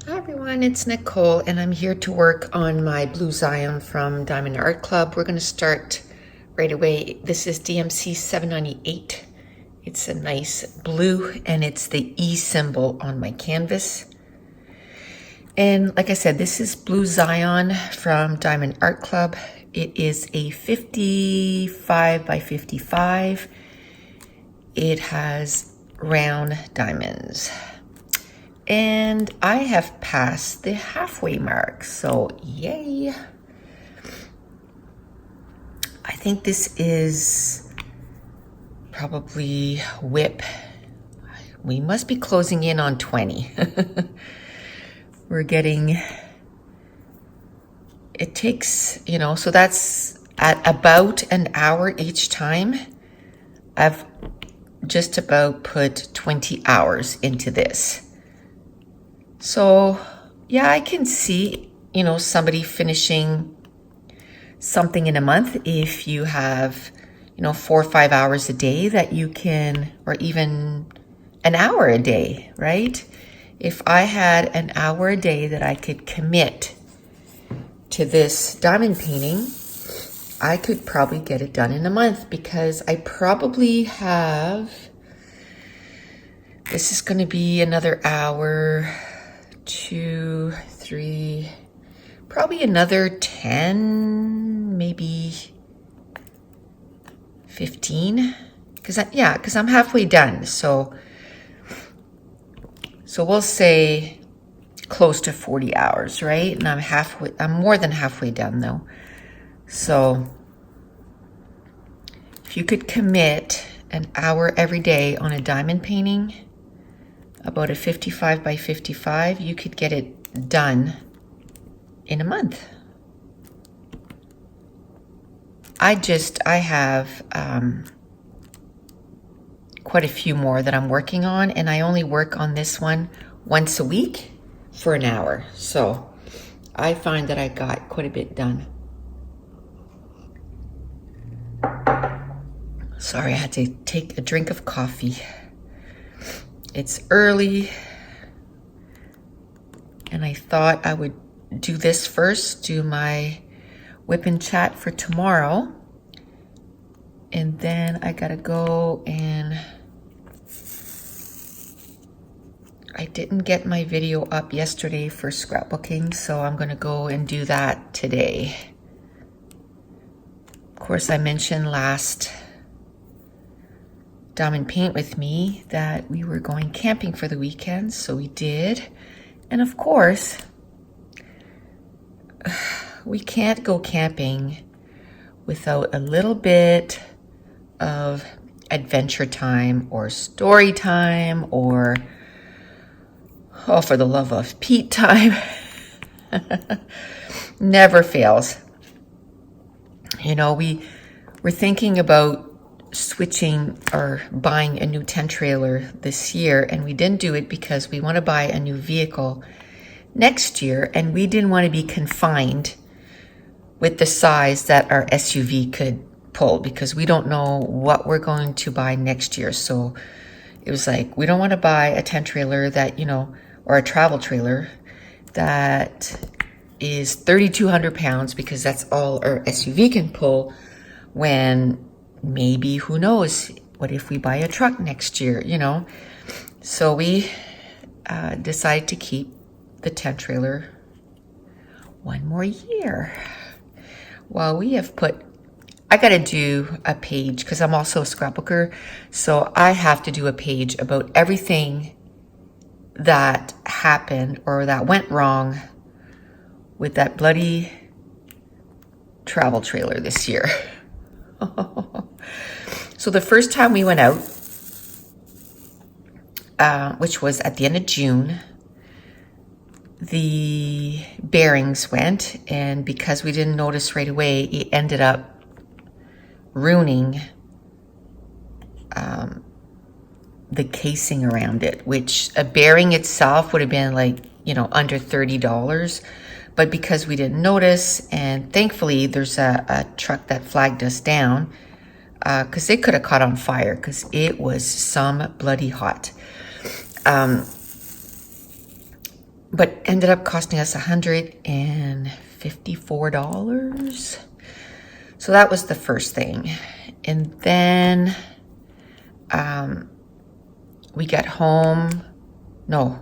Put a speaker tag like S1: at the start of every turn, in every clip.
S1: Hi everyone, it's Nicole and I'm here to work on my Blue Zion from Diamond Art Club. We're going to start right away. This is DMC 798. It's a nice blue and it's the E symbol on my canvas. And like I said, this is Blue Zion from Diamond Art Club. It is a 55 by 55. It has round diamonds. And I have passed the halfway mark, so yay. I think this is probably WIP. We must be closing in on 20. We're getting, it takes, so that's at about an hour each time. I've just about put 20 hours into this. So, yeah, I can see, somebody finishing something in a month if you have, 4 or 5 hours a day that you can, or even an hour a day, right? If I had an hour a day that I could commit to this diamond painting, I could probably get it done in a month because I probably have, this is going to be another hour, 2, 3, probably another 10, maybe 15, because I'm halfway done. So we'll say close to 40 hours, right? And I'm more than halfway done though. So if you could commit an hour every day on a diamond painting, about a 55 by 55, you could get it done in a month. I have quite a few more that I'm working on, and I only work on this one once a week for an hour. So I find that I got quite a bit done. Sorry, I had to take a drink of coffee. It's early, and I thought I would do this first, do my WIP and chat for tomorrow, and then I gotta go and I didn't get my video up yesterday for scrapbooking, so I'm gonna go and do that today. Of course, I mentioned last Diamond Paint with me that we were going camping for the weekend, so we did. And of course, we can't go camping without a little bit of adventure time or story time or, oh, for the love of Pete time. Never fails. We're thinking about switching or buying a new tent trailer this year, and we didn't do it because we want to buy a new vehicle next year, and we didn't want to be confined with the size that our SUV could pull because we don't know what we're going to buy next year. So it was like, we don't want to buy a tent trailer that, or a travel trailer that is 3,200 pounds because that's all our SUV can pull, when maybe, who knows, what if we buy a truck next year, So we decided to keep the tent trailer one more year. Well, we have I got to do a page because I'm also a scrapbooker. So I have to do a page about everything that happened or that went wrong with that bloody travel trailer this year. So the first time we went out, which was at the end of June, the bearings went, and because we didn't notice right away, it ended up ruining the casing around it, which a bearing itself would have been like, under $30. But because we didn't notice, and thankfully there's a truck that flagged us down, because it could have caught on fire because it was some bloody hot. but ended up costing us $154. So that was the first thing. And then we got home. No,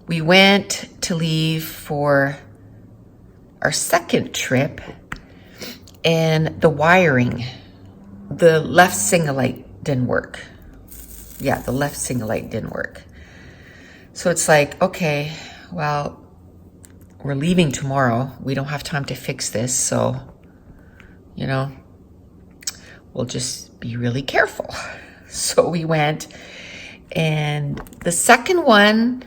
S1: we went to leave for our second trip, and the wiring, the left single-light didn't work. Yeah, the left single-light didn't work. So it's like, okay, well, we're leaving tomorrow. We don't have time to fix this, so, you know, we'll just be really careful. So we went, and the second one,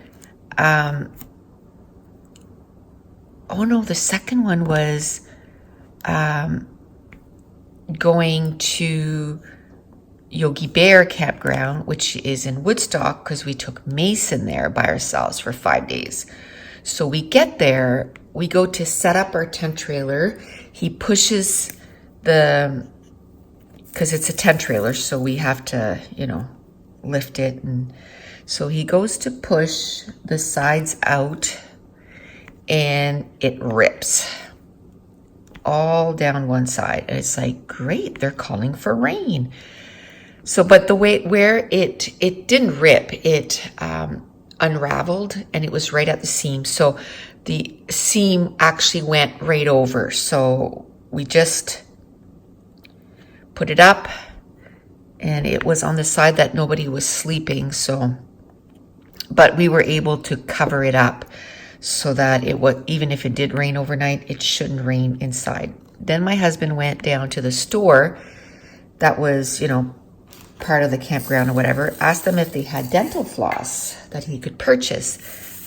S1: the second one was going to Yogi Bear campground, which is in Woodstock, because we took Mason there by ourselves for 5 days. So we get there, we go to set up our tent trailer. He pushes because it's a tent trailer, so we have to, lift it. And so he goes to push the sides out, and it rips all down one side. And it's like, great, they're calling for rain. So, but the way where it didn't rip, it unraveled, and it was right at the seam. So the seam actually went right over. So we just put it up, and it was on the side that nobody was sleeping. So, but we were able to cover it up so that it would, even if it did rain overnight, it shouldn't rain inside. Then my husband went down to the store that was, part of the campground or whatever, asked them if they had dental floss that he could purchase.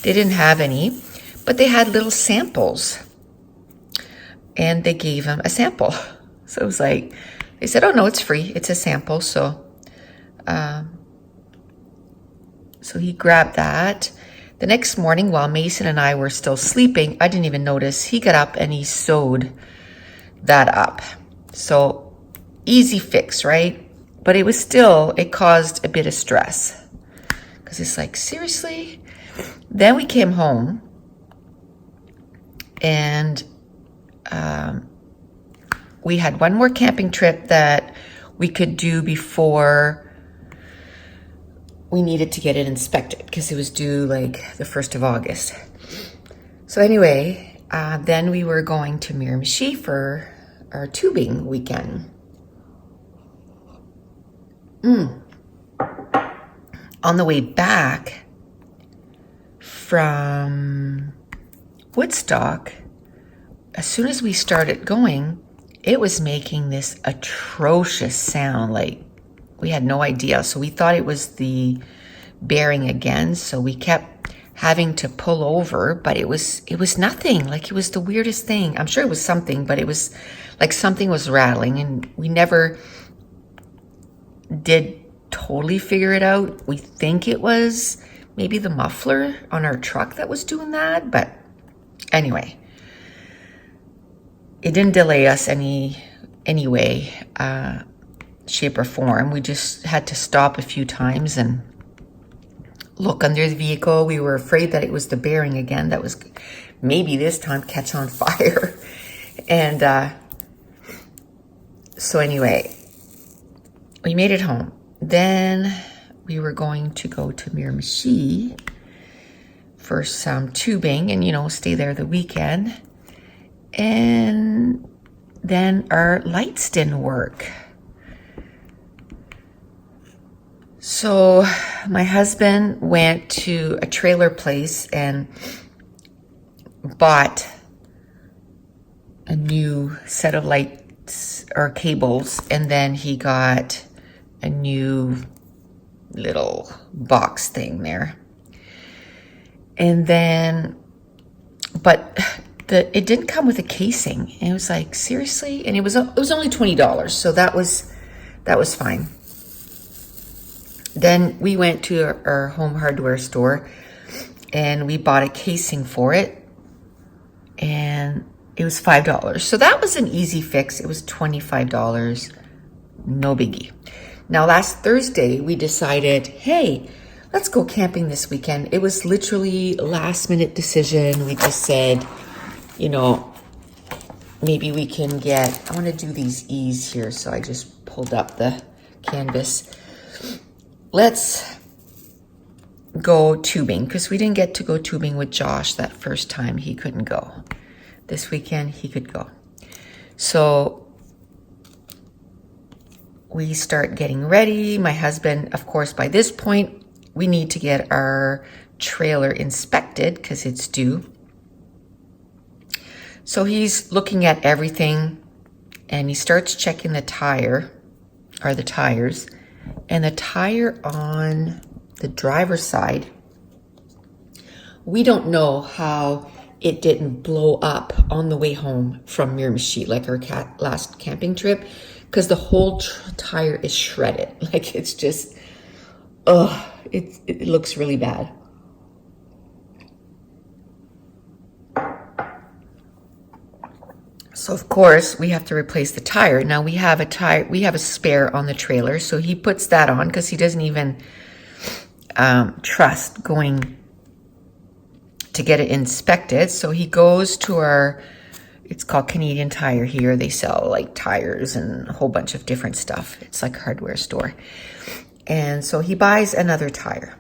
S1: They didn't have any, but they had little samples, and they gave him a sample. So it was like, they said, oh no, it's free, it's a sample. So so he grabbed that. The next morning, while Mason and I were still sleeping, I didn't even notice, he got up and he sewed that up. So easy fix, right? But it caused a bit of stress, because it's like, seriously? Then we came home, and we had one more camping trip that we could do before we needed to get it inspected, because it was due like the 1st of August. So anyway, then we were going to Miramichi for our tubing weekend. On the way back from Woodstock, as soon as we started going, it was making this atrocious sound. Like, we had no idea. So we thought it was the bearing again. So we kept having to pull over, but it was nothing. Like, it was the weirdest thing. I'm sure it was something, but it was like something was rattling, and we never did totally figure it out. We think it was maybe the muffler on our truck that was doing that, but anyway, it didn't delay us any way, shape or form. We just had to stop a few times and look under the vehicle. We were afraid that it was the bearing again that was maybe this time catch on fire. And so anyway, we made it home. Then we were going to go to Miramichi for some tubing and, stay there the weekend. And then our lights didn't work. So my husband went to a trailer place and bought a new set of lights or cables, and then he got a new little box thing there. And then, but it didn't come with a casing. And it was like, seriously? And it was only $20, so that was fine. Then we went to our home hardware store, and we bought a casing for it, and it was $5. So that was an easy fix. It was $25, no biggie. Now, last Thursday, we decided, hey, let's go camping this weekend. It was literally last minute decision. We just said, you know, maybe we can get, I want to do these E's here. So I just pulled up the canvas. Let's go tubing, because we didn't get to go tubing with Josh that first time. He couldn't go. This weekend he could go. So we start getting ready. My husband, of course, by this point, we need to get our trailer inspected because it's due. So he's looking at everything and he starts checking the tires. And the tire on the driver's side, we don't know how it didn't blow up on the way home from Miramichi, like our last camping trip, because the whole tire is shredded. Like it's just, it looks really bad. So of course we have to replace the tire. Now we have a spare on the trailer. So he puts that on because he doesn't even trust going to get it inspected. So he goes to it's called Canadian Tire here. They sell like tires and a whole bunch of different stuff. It's like a hardware store. And so he buys another tire,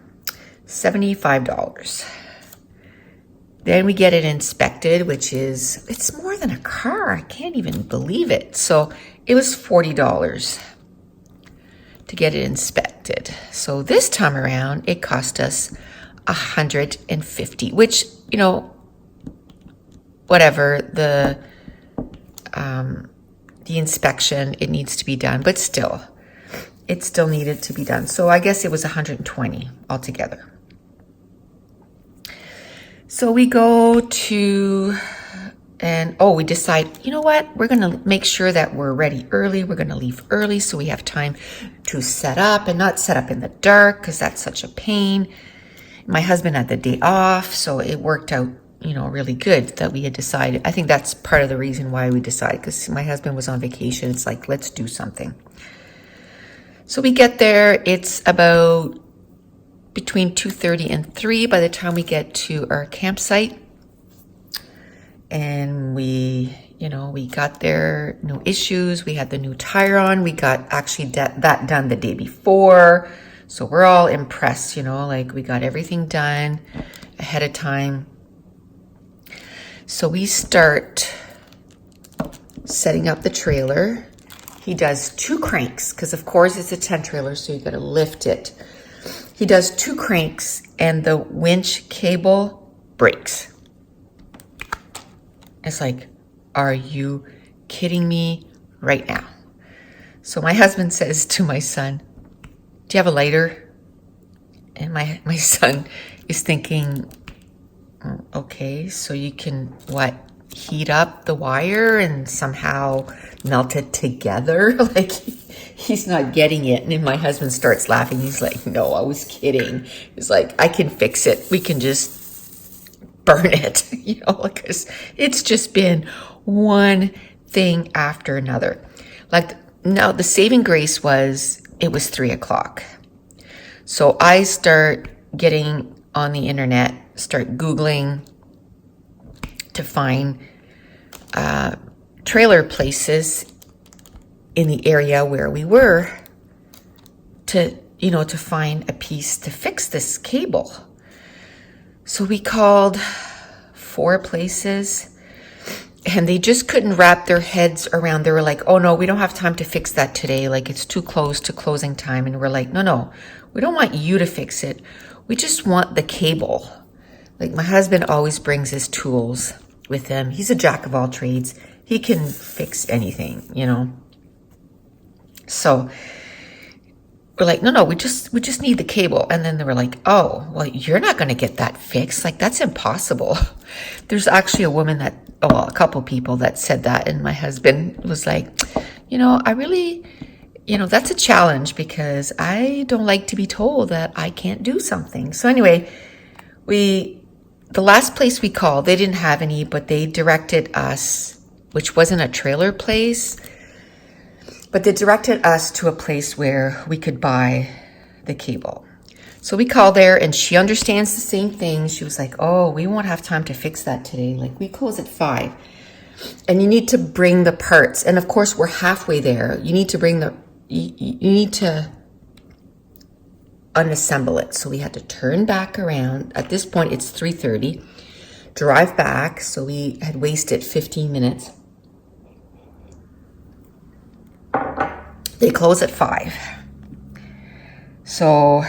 S1: $75. Then we get it inspected, it's more than a car. I can't even believe it. So it was $40 to get it inspected. So this time around, it cost us $150, which, you know, whatever, the inspection, it needs to be done, but still, it still needed to be done. So I guess it was $120 altogether. So we go to, we decide, you know what? We're going to make sure that we're ready early. We're going to leave early so we have time to set up and not set up in the dark because that's such a pain. My husband had the day off, so it worked out, you know, really good that we had decided. I think that's part of the reason why we decided, because my husband was on vacation. It's like, let's do something. So we get there. It's about between 2:30 and 3 by the time we get to our campsite. And we got there, no issues. We had the new tire on. We got actually that done the day before. So we're all impressed, you know, like we got everything done ahead of time. So we start setting up the trailer. He does 2 cranks because of course it's a tent trailer, so you got to lift it. He does 2 cranks and the winch cable breaks. It's like, are you kidding me right now? So my husband says to my son, do you have a lighter? And my son is thinking, okay, so you can, heat up the wire and somehow melt it together? Like, he's not getting it. And then my husband starts laughing. He's like, no, I was kidding. He's like, I can fix it. We can just burn it, you know, because it's just been one thing after another. Like, now the saving grace was, it was 3:00. So I start getting on the internet, start Googling to find trailer places in the area where we were to find a piece to fix this cable. So we called 4 places and they just couldn't wrap their heads around. They were like, oh no, we don't have time to fix that today. Like, it's too close to closing time. And we're like, no, we don't want you to fix it. We just want the cable. Like, my husband always brings his tools with him. He's a jack of all trades. He can fix anything, you know. So we're like, no, we just need the cable. And then they were like, oh, well, you're not going to get that fixed. Like, that's impossible. There's actually a couple people that said that. And my husband was like, I really, that's a challenge because I don't like to be told that I can't do something. So anyway, the last place we called, they didn't have any, but they directed us, which wasn't a trailer place, but they directed us to a place where we could buy the cable. So we called there and she understands the same thing. She was like, oh, we won't have time to fix that today. Like, we close at 5 and you need to bring the parts. And of course, we're halfway there. You need to bring you need to unassemble it. So we had to turn back around. At this point, it's 3:30. Drive back. So we had wasted 15 minutes. They close at 5. So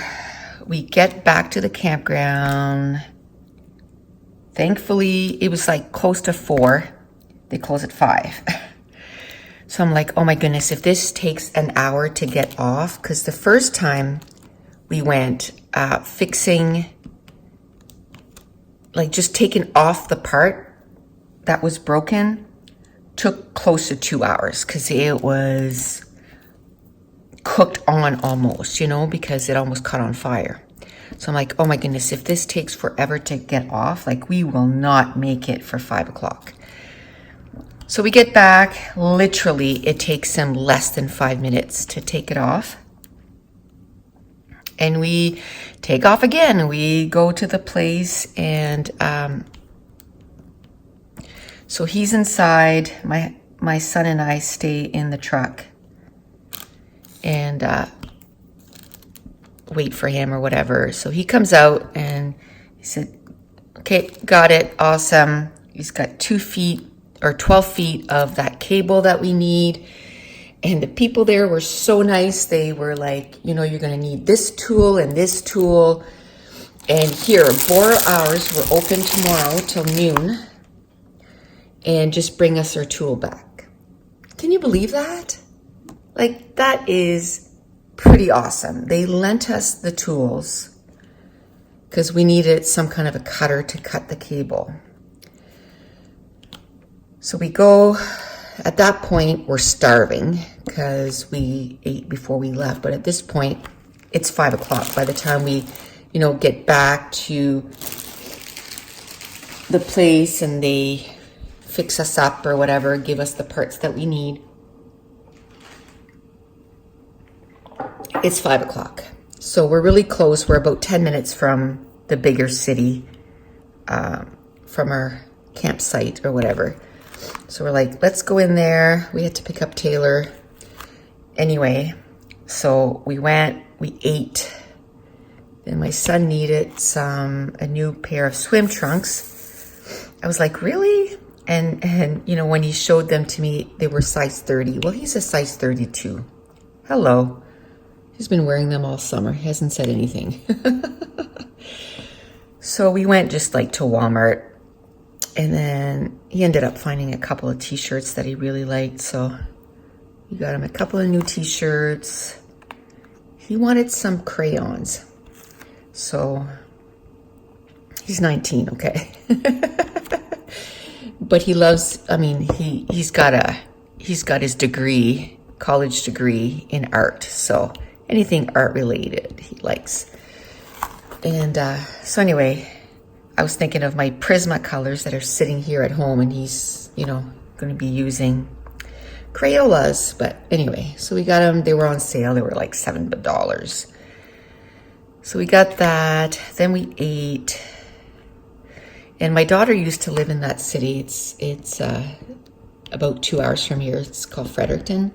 S1: we get back to the campground. Thankfully, it was like close to 4. They close at 5. So I'm like, oh my goodness, if this takes an hour to get off, because the first time we went, fixing, like just taking off the part that was broken took close to 2 hours because it was cooked on almost, you know, because it almost caught on fire. So I'm like, oh my goodness, if this takes forever to get off, like we will not make it for 5 o'clock. So we get back, literally it takes them less than 5 minutes to take it off. And we take off again. We go to the place and so he's inside. My son and I stay in the truck and wait for him or whatever. So he comes out and he said, okay, got it, awesome. He's got 2 feet or 12 feet of that cable that we need. And the people there were so nice. They were like, you know, you're gonna need this tool and this tool. And here, borrow hours, we're open tomorrow till noon. And just bring us our tool back. Can you believe that? Like, that is pretty awesome. They lent us the tools because we needed some kind of a cutter to cut the cable. So we go, at that point, we're starving because we ate before we left. But at this point, it's 5 o'clock. By the time we, you know, get back to the place and they fix us up or whatever, give us the parts that we need, it's 5 o'clock. So we're really close. We're about 10 minutes from the bigger city, from our campsite or whatever. So we're like, let's go in there. We had to pick up Taylor. Anyway, so we went, we ate. Then my son needed a new pair of swim trunks. I was like, really? And you know, when he showed them to me, they were size 30. Well, he's a size 32. Hello. He's been wearing them all summer. He hasn't said anything. So we went just like to Walmart. And then he ended up finding a couple of t-shirts that he really liked. So we got him a couple of new t-shirts. He wanted some crayons. So he's 19, okay? But he loves, I mean, he's got his degree, college degree in art. So anything art related he likes. And so anyway, I was thinking of my Prismacolors that are sitting here at home, and he's, you know, going to be using Crayolas. But anyway, so we got them. They were on sale. They were like $7. So we got that. Then we ate. And my daughter used to live in that city. It's about 2 hours from here. It's called Fredericton.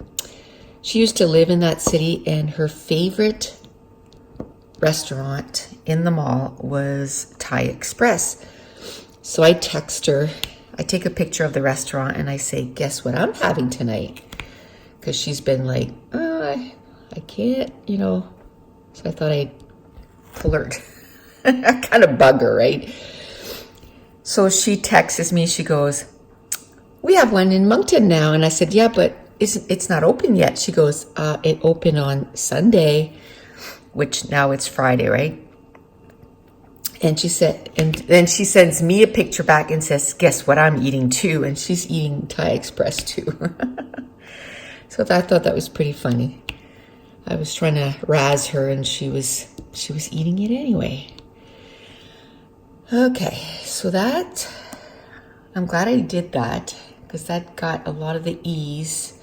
S1: She used to live in that city, and her favorite restaurant in the mall was Thai Express. So I text her, I take a picture of the restaurant and I say, guess what I'm having tonight? Because she's been like, oh, I can't, you know. So I thought I'd flirt. I kind of bug her, right? So she texts me, she goes, we have one in Moncton now. And I said, yeah, but it's not open yet. She goes, it opened on Sunday, which now it's Friday, right? And she said, and then she sends me a picture back and says, guess what I'm eating too? And she's eating Thai Express too. So I thought that was pretty funny. I was trying to razz her and she was eating it anyway. Okay, so that, I'm glad I did that because that got a lot of the ease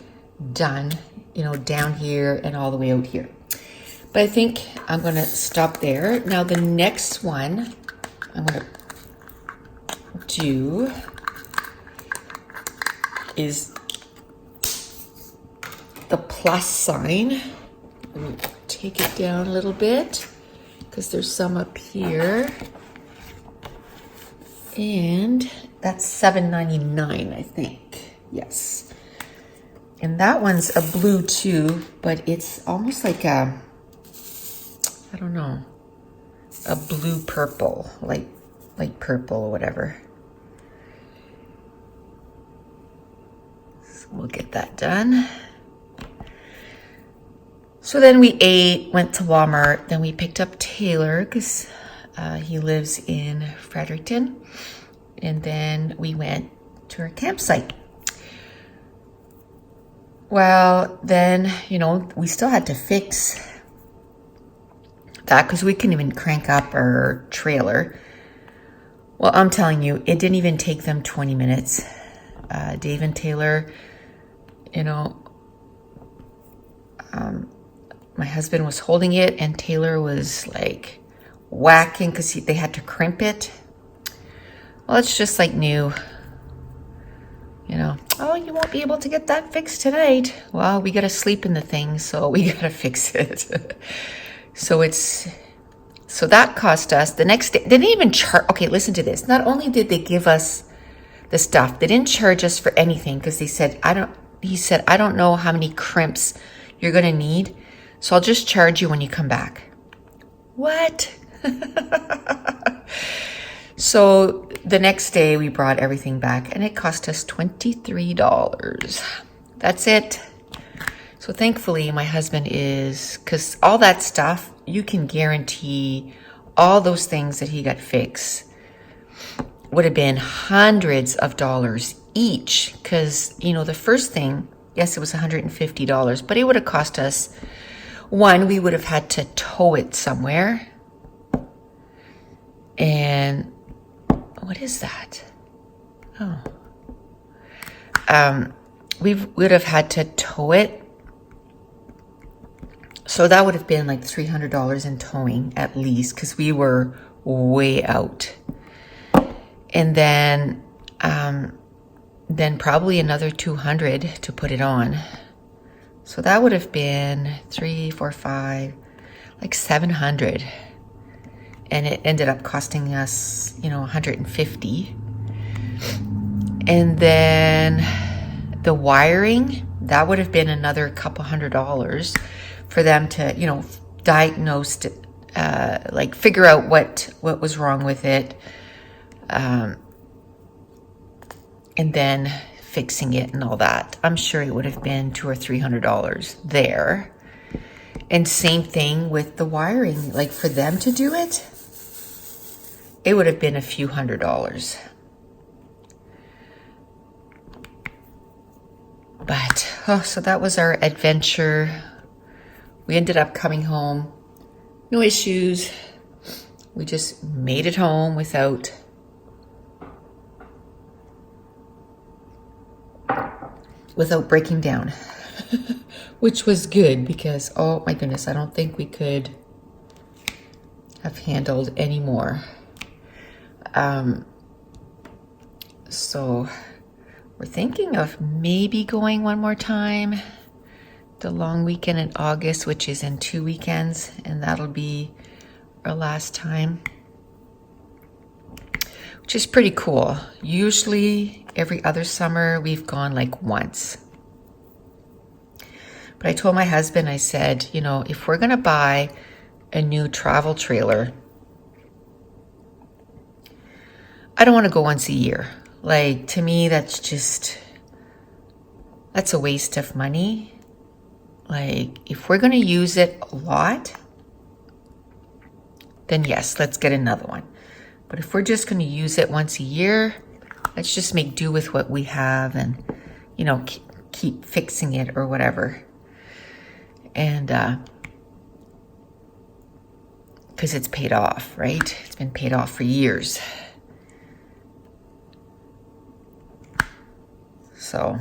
S1: done, you know, down here and all the way out here. But I think I'm going to stop there. Now the next one I'm going to do is the plus sign. Let me take it down a little bit because there's some up here. And that's $7.99, I think. Yes. And that one's a blue too, but it's almost like a, I don't know, a blue purple, like purple or whatever. So we'll get that done. So then we ate, went to Walmart, then we picked up Taylor because he lives in Fredericton. And then we went to our campsite. Well, then, you know, we still had to fix that because we couldn't even crank up our trailer. Well, I'm telling you, it didn't even take them 20 minutes. Dave and Taylor, you know, my husband was holding it and Taylor was like whacking because they had to crimp it. Well, it's just like new. You know, oh, you won't be able to get that fixed tonight. Well, we got to sleep in the thing, so we got to fix it. So that cost us the next day. They didn't even charge. Okay, listen to this. Not only did they give us the stuff, they didn't charge us for anything because they said, he said, I don't know how many crimps you're going to need, so I'll just charge you when you come back. What? So the next day we brought everything back and it cost us $23. That's it. So thankfully my husband is, because all that stuff, you can guarantee all those things that he got fixed would have been hundreds of dollars each. Because, you know, the first thing, yes, it was $150, but it would have cost us, one, we would have had to tow it somewhere. And what is that? Oh. We would have had to tow it. So that would have been like $300 in towing at least because we were way out. And then probably another $200 to put it on. So that would have been 3, 4, 5, like $700. And it ended up costing us, you know, $150. And then the wiring, that would have been another couple $100 for them to, you know, diagnose, like figure out what was wrong with it. And then fixing it and all that. I'm sure it would have been $200 or $300 there. And same thing with the wiring, like for them to do it, it would have been a few $100s. But, oh, so that was our adventure. We ended up coming home, no issues. We just made it home without breaking down, which was good because, oh my goodness, I don't think we could have handled any more. So we're thinking of maybe going one more time, the long weekend in August, which is in 2 weekends, and that'll be our last time, which is pretty cool. Usually every other summer we've gone like once. But I told my husband, I said, you know, if we're going to buy a new travel trailer, I don't want to go once a year. Like, to me, that's a waste of money. Like, if we're going to use it a lot, then yes, let's get another one. But if we're just going to use it once a year, let's just make do with what we have and, you know, keep fixing it or whatever. And, because it's paid off, right? It's been paid off for years. So,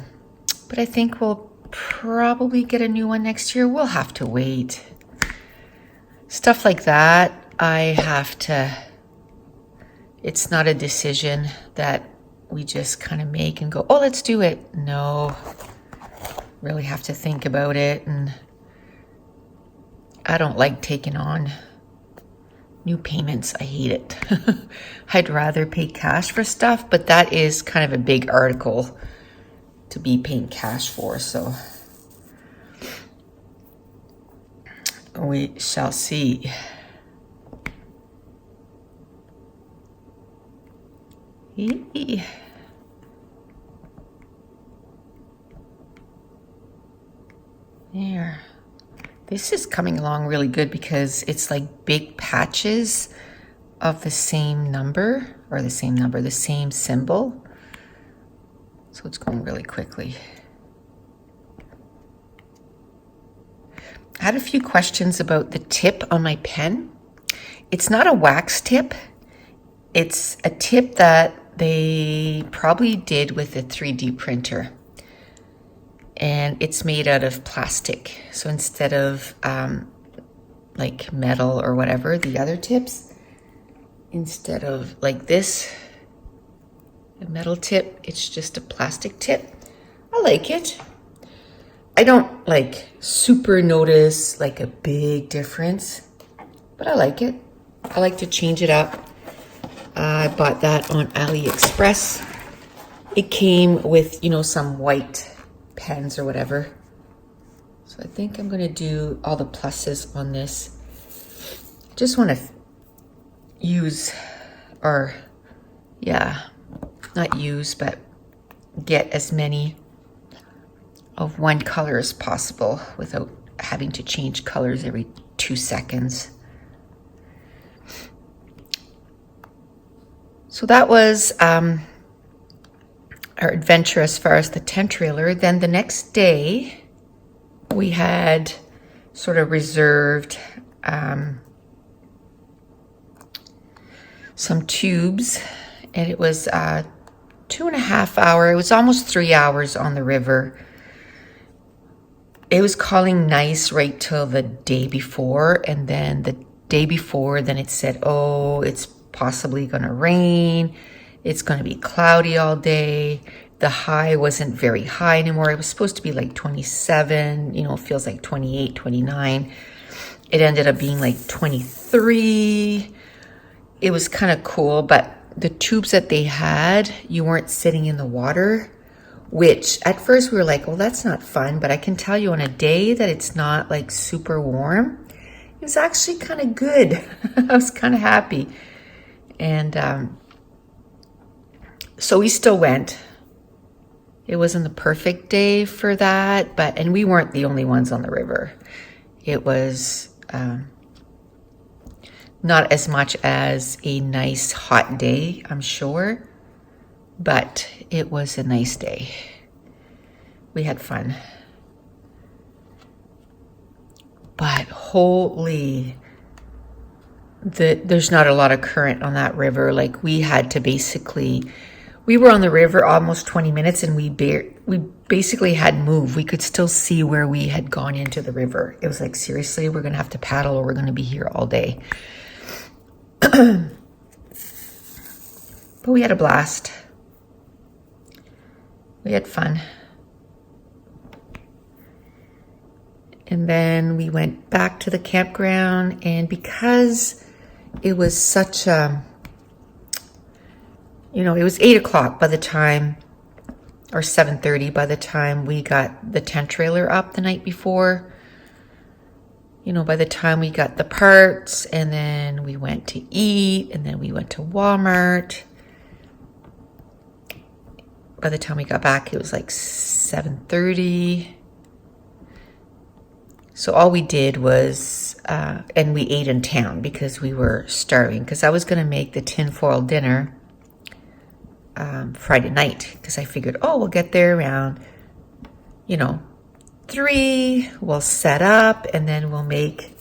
S1: but I think we'll probably get a new one next year. We'll have to wait. stuff like that, I have to, it's not a decision that we just kind of make and go, oh, let's do it. No, really have to think about it. And I don't like taking on new payments. I hate it. I'd rather pay cash for stuff, but that is kind of a big article to be paying cash for. So we shall see. There. This is coming along really good because it's like big patches of the same number, or the same symbol. So it's going really quickly. I had a few questions about the tip on my pen. It's not a wax tip. It's a tip that they probably did with a 3D printer. And it's made out of plastic. So instead of like metal or whatever, the other tips, instead of like this, a metal tip, it's just a plastic tip. I like it. I don't like super notice like a big difference, but I like it. I like to change it up. I bought that on AliExpress. It came with, you know, some white pens or whatever. So I think I'm going to do all the pluses on this. I just want to use, or not use, but get as many of one color as possible without having to change colors every 2 seconds. So that was our adventure as far as the tent trailer. Then the next day we had sort of reserved some tubes, and it was 2.5 hours. It was almost 3 hours on the river. It was calling nice right till the day before, and then the day before, then it said, oh, it's possibly gonna rain. It's going to be cloudy all day. The high wasn't very high anymore. It was supposed to be like 27, you know, it feels like 28, 29. It ended up being like 23. It was kind of cool, but the tubes that they had, you weren't sitting in the water, which at first we were like, well, that's not fun. But I can tell you on a day that it's not like super warm, it was actually kind of good. I was kind of happy. And, so we still went. It wasn't the perfect day for that, and we weren't the only ones on the river. It was not as much as a nice hot day, I'm sure, but it was a nice day. We had fun. But holy, there's not a lot of current on that river. Like we had to we were on the river almost 20 minutes and we basically had moved. We could still see where we had gone into the river. It was like, seriously, we're going to have to paddle or we're going to be here all day. But we had a blast. We had fun. And then we went back to the campground, and because it was such a, it was 8 o'clock by the time, or 7:30 by the time we got the tent trailer up the night before. By the time we got the parts, and then we went to eat, and then we went to Walmart. By the time we got back, it was like 7:30. So all we did was, and we ate in town because we were starving. Because I was going to make the tinfoil dinner Friday night. Because I figured, we'll get there around, 3. We'll set up, and then we'll make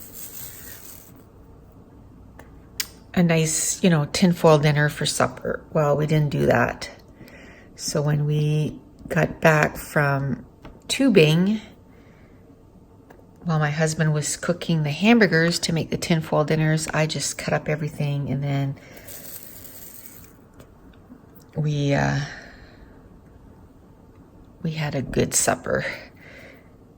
S1: a nice, tinfoil dinner for supper. Well, we didn't do that. So when we got back from tubing, while my husband was cooking the hamburgers to make the tinfoil dinners, I just cut up everything, and then we had a good supper.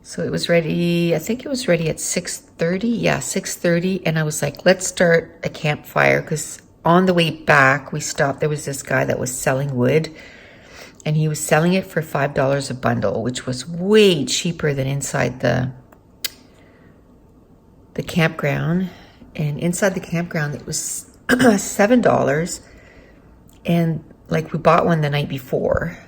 S1: So it was ready, I think it was ready at 6:30. Yeah, 6:30. And I was like, let's start a campfire, because on the way back, we stopped. There was this guy that was selling wood, and he was selling it for $5 a bundle, which was way cheaper than inside the campground. And inside the campground, it was $7. And like, we bought one the night before,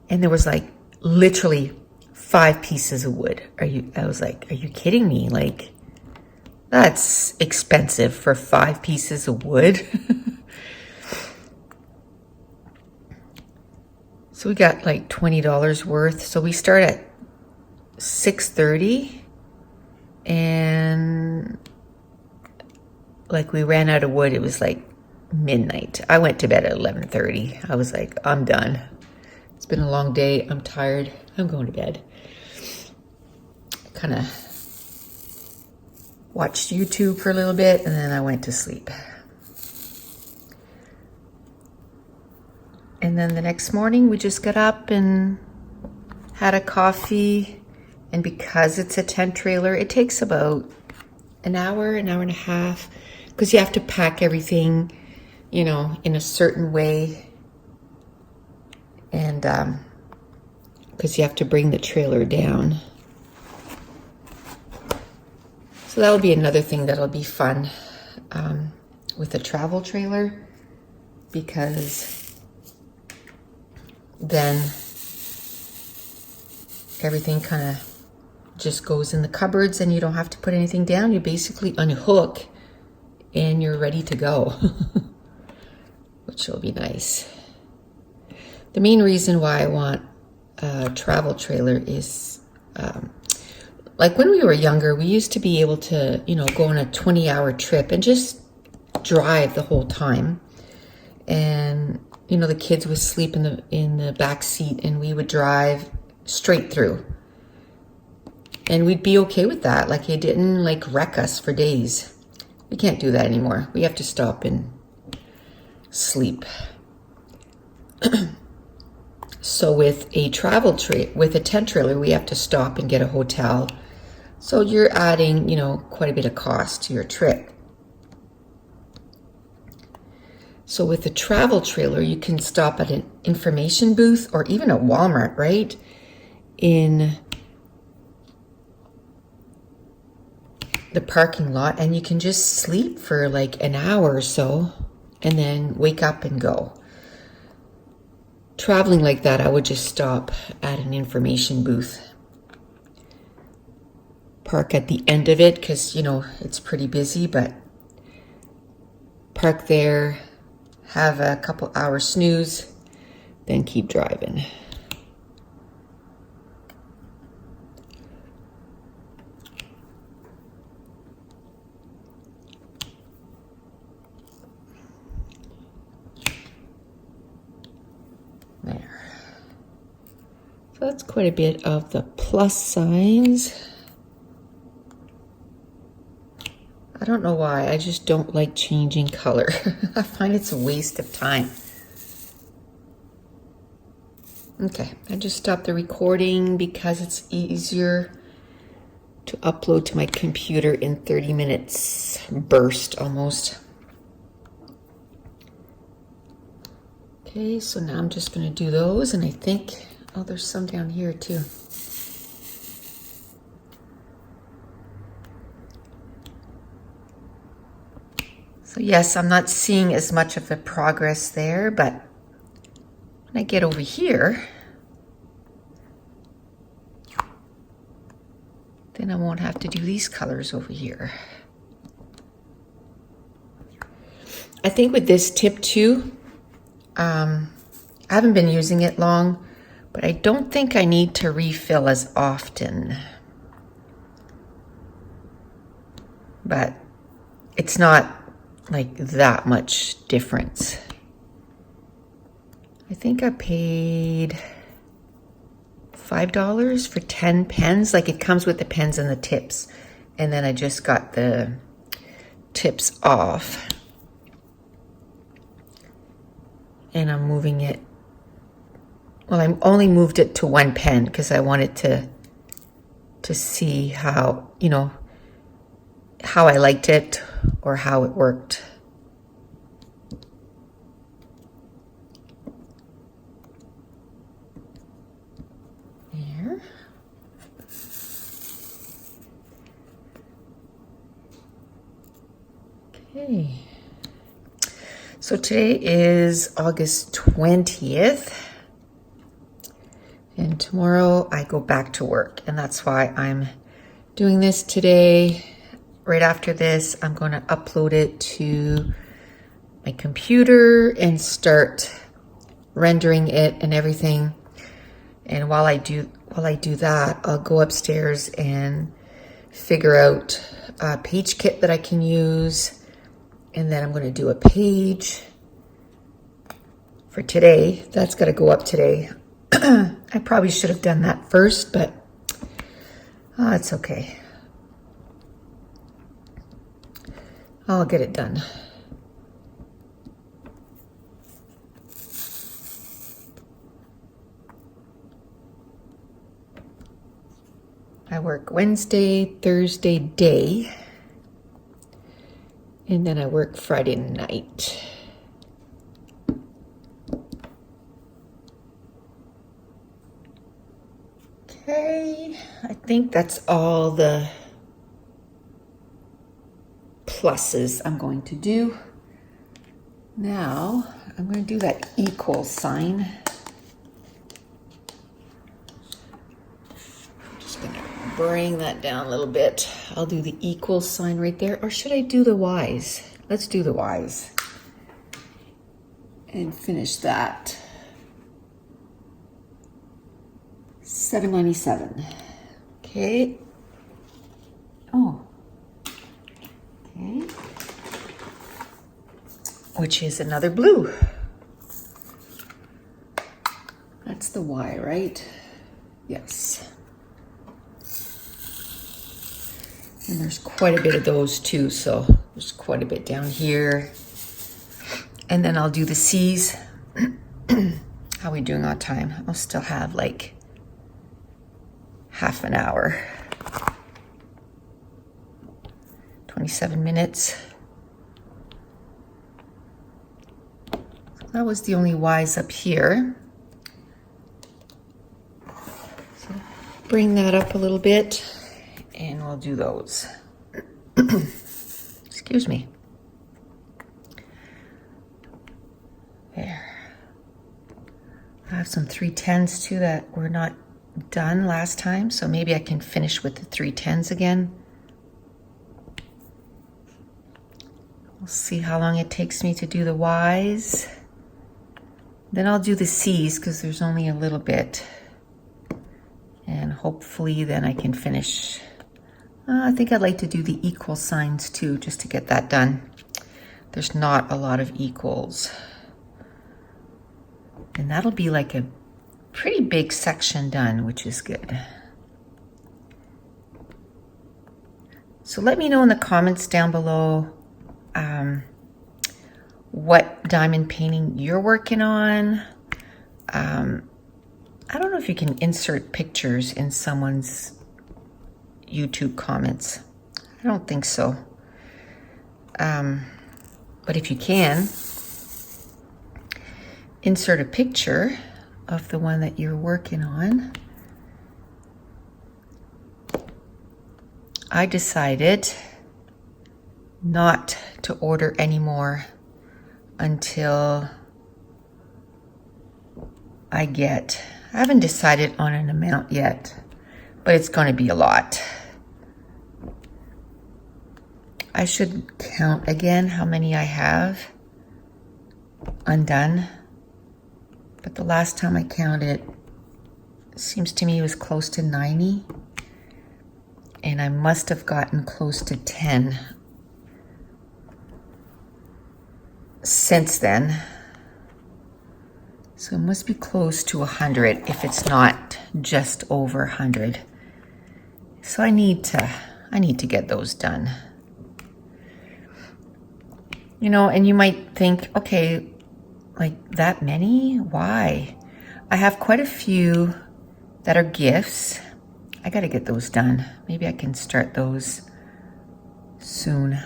S1: and there was like literally 5 pieces of wood. I was like, are you kidding me? Like, that's expensive for 5 pieces of wood. So we got like $20 worth. So we start at 6:30, and like, we ran out of wood. It was like midnight. I went to bed at 11:30. I was like, I'm done. It's been a long day. I'm tired. I'm going to bed. Kind of watched YouTube for a little bit, and then I went to sleep. And then the next morning, we just got up and had a coffee. And because it's a tent trailer, it takes about an hour and a half, because you have to pack everything, you know, in a certain way. And because you have to bring the trailer down. So that'll be another thing that'll be fun with a travel trailer, because then everything kind of just goes in the cupboards and you don't have to put anything down. You basically unhook and you're ready to go, which will be nice. The main reason why I want a travel trailer is like, when we were younger, we used to be able to, you know, go on a 20-hour trip and just drive the whole time. And, you know, the kids would sleep in the back seat, and we would drive straight through. And we'd be okay with that. Like, it didn't like wreck us for days. We can't do that anymore. We have to stop and sleep. So with a with a tent trailer, we have to stop and get a hotel. So you're adding, you know, quite a bit of cost to your trip. So with a travel trailer, you can stop at an information booth or even a Walmart, right? In the parking lot, and you can just sleep for like an hour or so and then wake up and go. Traveling like that, I would just stop at an information booth. Park at the end of it, because, you know, it's pretty busy, but park there, have a couple hours snooze, then keep driving. There. So that's quite a bit of the plus signs. I don't know why, I just don't like changing color. I find it's a waste of time. Okay, I just stopped the recording because it's easier to upload to my computer in 30 minutes burst almost. Okay, so now I'm just going to do those, and I think, oh, there's some down here too. So yes, I'm not seeing as much of the progress there, but when I get over here, then I won't have to do these colors over here. I think with this tip too, I haven't been using it long, but I don't think I need to refill as often. But it's not like that much difference. I think I paid $5 for 10 pens. Like, it comes with the pens and the tips. And then I just got the tips off. And I'm moving it. Well, I only moved it to 1 pen because I wanted to see how, you know, how I liked it or how it worked. There. Okay. So today is August 20th. And tomorrow I go back to work, and that's why I'm doing this today. Right after this, I'm going to upload it to my computer and start rendering it and everything. And while I do that, I'll go upstairs and figure out a page kit that I can use. And then I'm going to do a page for today. That's got to go up today. I probably should have done that first, but it's okay. I'll get it done. I work Wednesday, Thursday day, and then I work Friday night. Okay, I think that's all the pluses I'm going to do. Now, I'm going to do that equal sign. I'm just going to bring that down a little bit. I'll do the equal sign right there. Or should I do the Y's? Let's do the Y's. And finish that. $7.97. Okay. Oh. Okay. Which is another blue. That's the Y, right? Yes. And there's quite a bit of those too, so there's quite a bit down here. And then I'll do the C's. How are we doing on time? I'll still have like half an hour. 27 minutes. So that was the only Y's up here. So bring that up a little bit and we'll do those. Excuse me. There. I have some 310s too that were not done last time, so maybe I can finish with the 310s again. We'll see how long it takes me to do the Y's. Then I'll do the C's because there's only a little bit. And hopefully then I can finish. I think I'd like to do the equal signs too, just to get that done. There's not a lot of equals. And that'll be like a pretty big section done, which is good. So let me know in the comments down below what diamond painting you're working on. I don't know if you can insert pictures in someone's YouTube comments. I don't think so. But if you can, insert a picture of the one that you're working on. I decided not to order anymore until I haven't decided on an amount yet, but it's going to be a lot. I should count again how many I have undone. But the last time I counted, it seems to me it was close to 90. And I must have gotten close to 10 since then. So So it must be close to 100 if it's not just over 100. So I need to get those done. You know, and you might think, okay, like that many? Why? I have quite a few that are gifts. I got to get those done. Maybe I can start those soon.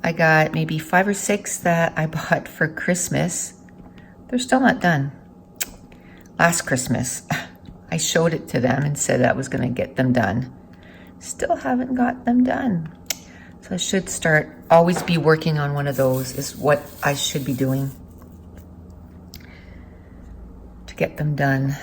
S1: I got maybe 5 or 6 that I bought for Christmas. They're still not done. Last Christmas, I showed it to them and said I was going to get them done. Still haven't got them done. So I should always be working on one of those is what I should be doing to get them done.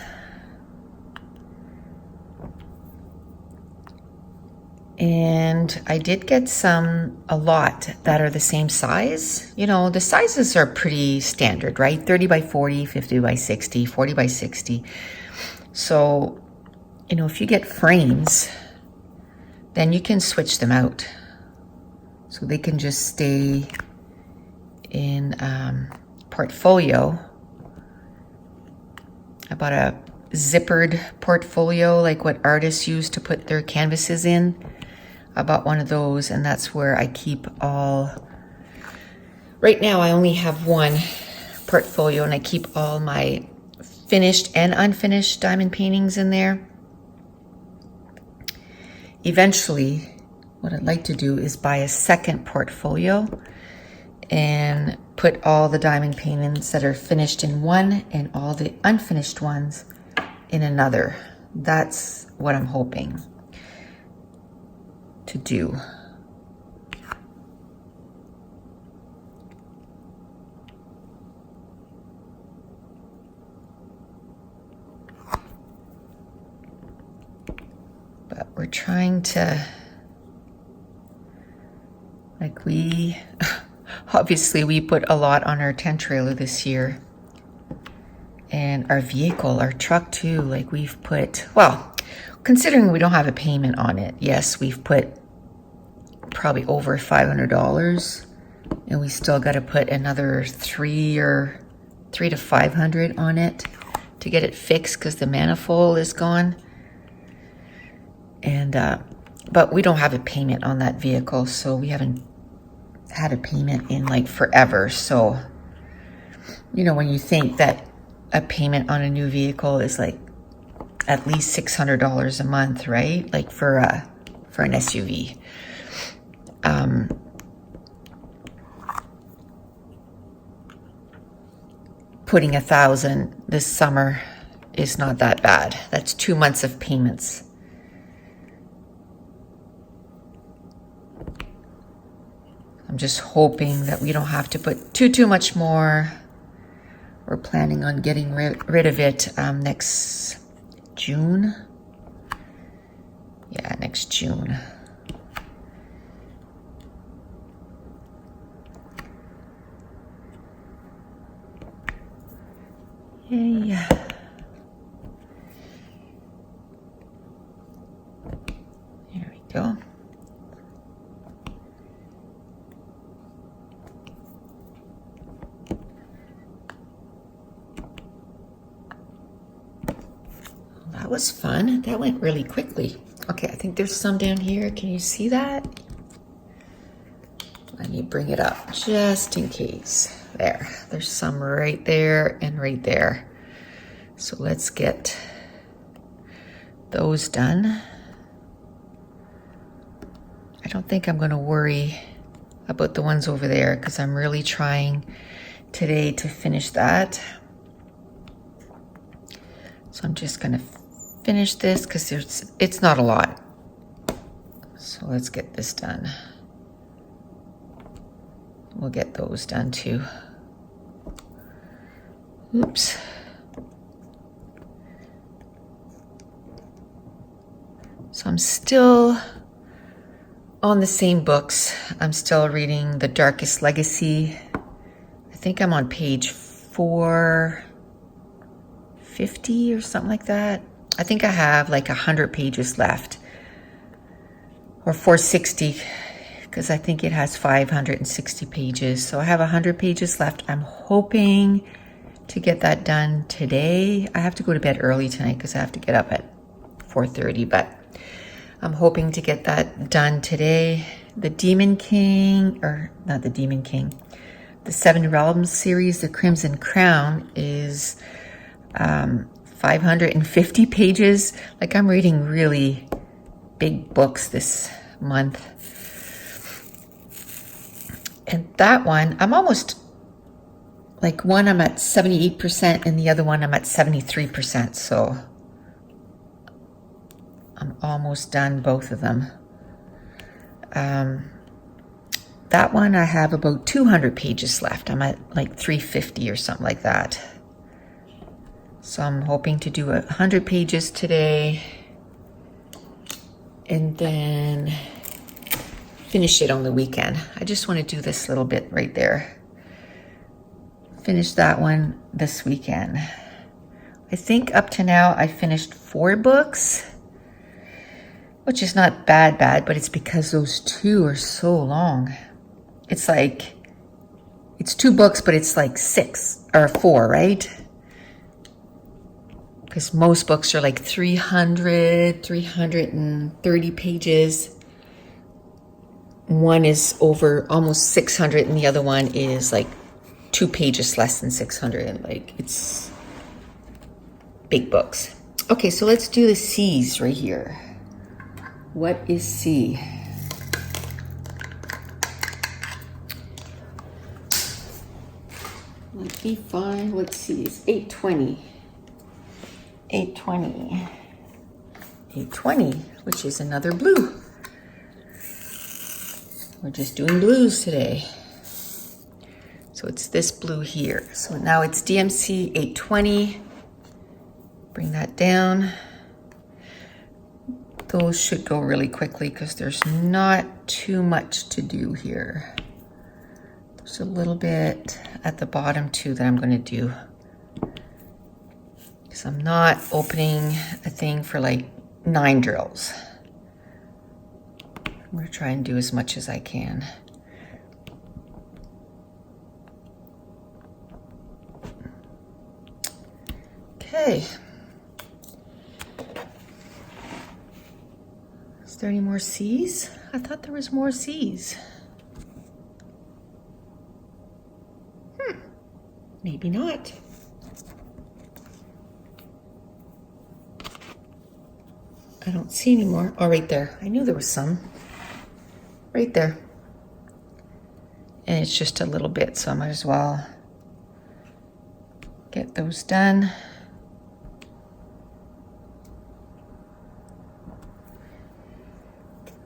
S1: And I did get a lot that are the same size. You know, the sizes are pretty standard, right? 30 by 40, 50 by 60, 40 by 60. So, you know, if you get frames, then you can switch them out. So they can just stay in portfolio. I bought a zippered portfolio, like what artists use to put their canvases in. I bought one of those, and that's where I keep all. Right now I only have one portfolio, and I keep all my finished and unfinished diamond paintings in there. Eventually, what I'd like to do is buy a second portfolio and put all the diamond paintings that are finished in one and all the unfinished ones in another. That's what I'm hoping to do. But we're trying to, like obviously we put a lot on our tent trailer this year. And our vehicle, our truck too, like we've put, well, considering we don't have a payment on it, yes, we've put probably over $500, and we still got to put another $300 to $500 on it to get it fixed because the manifold is gone. And but we don't have a payment on that vehicle, so we haven't had a payment in like forever. So, you know, when you think that a payment on a new vehicle is like at least $600 a month, right? Like for an SUV. Putting $1,000 this summer is not that bad. That's 2 months of payments. I'm just hoping that we don't have to put too much more. We're planning on getting rid of it next June. Yeah, next June. Yay. There we go. That was fun. That went really quickly. Okay, I think there's some down here. Can you see that? Let me bring it up just in case. There's some right there and right there. So let's get those done. I don't think I'm going to worry about the ones over there because I'm really trying today to finish that. So I'm just going to finish this because it's not a lot. So let's get this done. We'll get those done too. Oops. So I'm still on the same books. I'm still reading The Darkest Legacy. I think I'm on page 450 or something like that. I think I have like 100 pages left, or 460, because I think it has 560 pages. So I have 100 pages left. I'm hoping to get that done today. I have to go to bed early tonight because I have to get up at 4:30, but I'm hoping to get that done today. The Demon King, or not the Demon King, the Seven Realms series, the Crimson Crown, is 550 pages. Like, I'm reading really big books this month. And that one, I'm almost, like, one I'm at 78% and the other one I'm at 73%. So I'm almost done both of them. That one I have about 200 pages left. I'm at like 350 or something like that. So I'm hoping to do 100 pages today and then finish it on the weekend. I just want to do this little bit right there. Finish that one this weekend. I think up to now I finished 4 books, which is not bad, but it's because those 2 are so long. It's like, it's 2 books, but it's like 6 or 4, right? Because most books are like 330 pages. One is over almost 600 and the other one is like 2 pages less than 600. Like, it's big books. Okay, so let's do the C's right here. What is C? Let me find what C is. 820. 820. 820, which is another blue. We're just doing blues today. So it's this blue here. So now it's DMC 820. Bring that down. Those should go really quickly because there's not too much to do here. There's a little bit at the bottom too that I'm going to do. Because I'm not opening a thing for like 9 drills. I'm going to try and do as much as I can. Okay. Is there any more C's? I thought there was more C's. Maybe not. I don't see any more. Oh, right there. I knew there was some. Right there. And it's just a little bit, so I might as well get those done.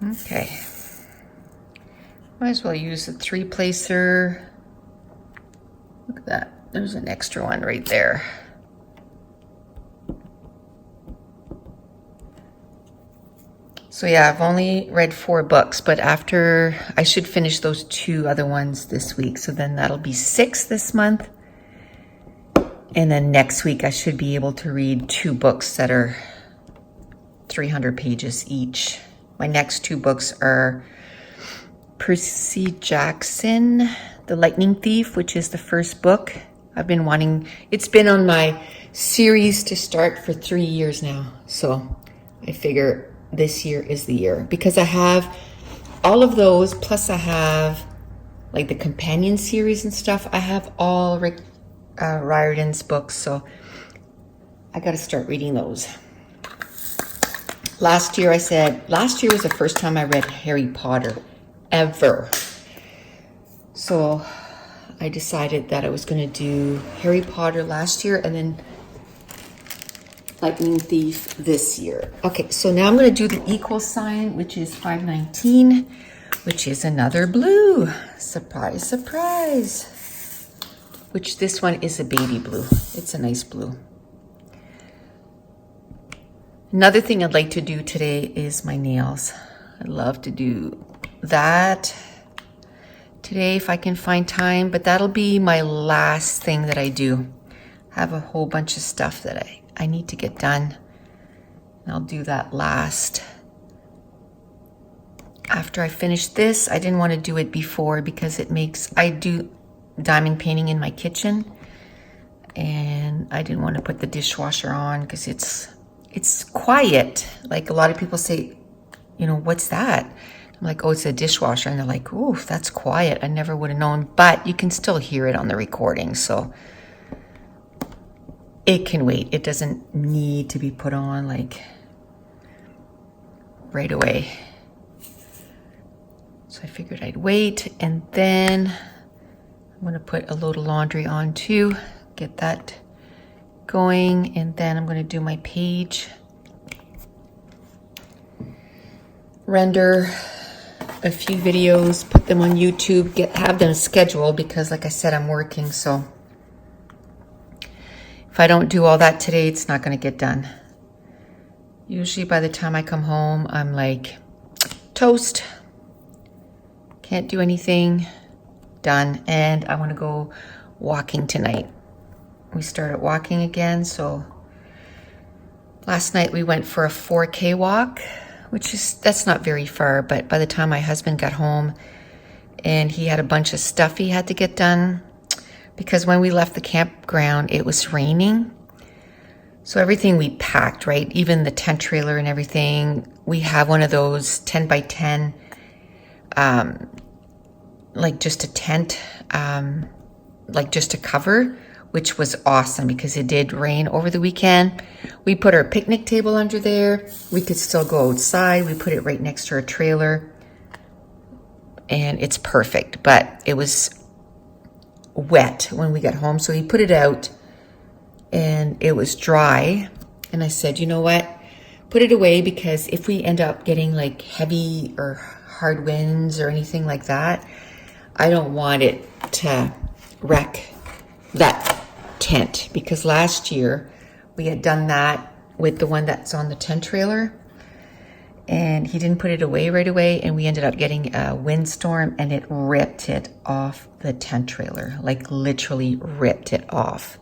S1: Okay. Might as well use the 3-placer. Look at that. There's an extra one right there. So yeah, I've only read 4 books, but after I should finish those 2 other ones this week. So then that'll be 6 this month. And then next week I should be able to read 2 books that are 300 pages each. My next 2 books are Percy Jackson, The Lightning Thief, which is the first book. I've been wanting, it's been on my series to start for 3 years now. So I figure this year is the year because I have all of those, plus I have like the companion series and stuff. I have all Rick Riordan's books, so I got to start reading those. Last year was the first time I read Harry Potter ever. So I decided that I was going to do Harry Potter last year and then Lightning Thief this year. Okay, so now I'm going to do the equal sign, which is 519, which is another blue. Surprise, surprise. Which this one is a baby blue. It's a nice blue. Another thing I'd like to do today is my nails. I'd love to do that today if I can find time, but that'll be my last thing that I do. I have a whole bunch of stuff that I need to get done, and I'll do that last. After I finish this, I didn't want to do it before because I do diamond painting in my kitchen, and I didn't want to put the dishwasher on because it's quiet. Like a lot of people say, you know, what's that? I'm like, oh, it's a dishwasher. And they're like, ooh, that's quiet. I never would have known, but you can still hear it on the recording. So it can wait. It doesn't need to be put on like right away. So I figured I'd wait, and then I'm going to put a load of laundry on too, get that going, and then I'm going to do my page, render a few videos, put them on YouTube, have them scheduled because like I said, I'm working, so if I don't do all that today, it's not going to get done. Usually by the time I come home, I'm like toast. Can't do anything, done, and I want to go walking tonight. We started walking again, so last night we went for a 4K walk, that's not very far, but by the time my husband got home and he had a bunch of stuff he had to get done, because when we left the campground, it was raining. So everything we packed, right? Even the tent trailer and everything, we have one of those 10 by 10 like just a tent, like just a cover, which was awesome because it did rain over the weekend. We put our picnic table under there. We could still go outside. We put it right next to our trailer and it's perfect, but it was wet when we got home. So he put it out and it was dry. And I said, you know what? Put it away, because if we end up getting like heavy or hard winds or anything like that, I don't want it to wreck that tent, because last year we had done that with the one that's on the tent trailer and he didn't put it away right away, and we ended up getting a windstorm and it ripped it off the tent trailer, like literally ripped it off.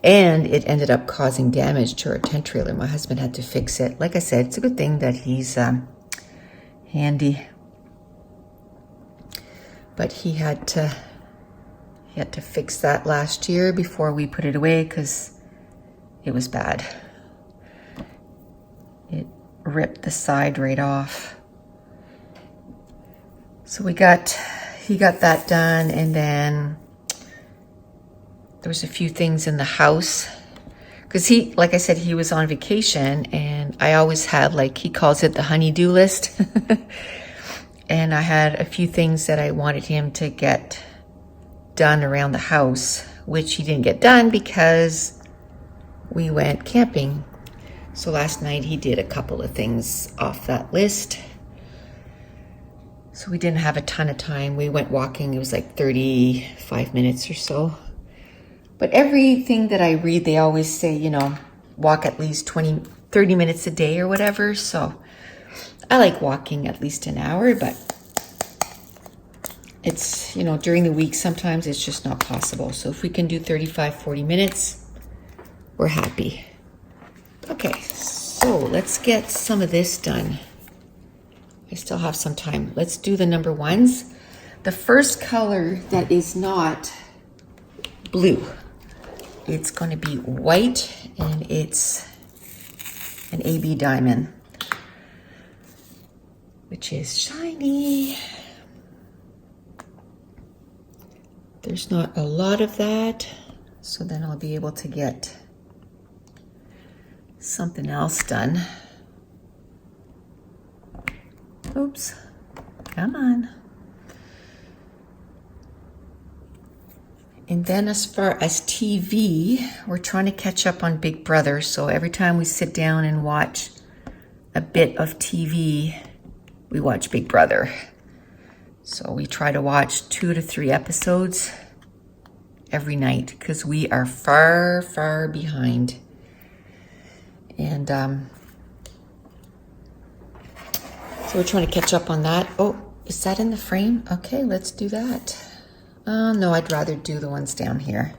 S1: And it ended up causing damage to our tent trailer. My husband had to fix it. Like I said, it's a good thing that he's handy. But he had to fix that last year before we put it away because it was bad. It ripped the side right off. So he got that done, and then there was a few things in the house because like I said, he was on vacation, and I always have, like, he calls it the honey-do list. And I had a few things that I wanted him to get done around the house, which he didn't get done because we went camping. So last night he did a couple of things off that list. So we didn't have a ton of time. We went walking. It was like 35 minutes or so. But everything that I read, they always say, you know, walk at least 30 minutes a day or whatever. So I like walking at least an hour, but it's, you know, during the week, sometimes it's just not possible. So if we can do 35, 40 minutes, we're happy. Okay, so let's get some of this done. I still have some time. Let's do the number ones. The first color that is not blue, it's going to be white, and it's an AB diamond, which is shiny. There's not a lot of that, so then I'll be able to get something else done. Oops, come on. And then as far as TV, we're trying to catch up on Big Brother. So every time we sit down and watch a bit of TV, we watch Big Brother. So we try to watch 2 to 3 episodes every night because we are far, far behind. And so we're trying to catch up on that. Oh, is that in the frame? Okay, let's do that. No, I'd rather do the ones down here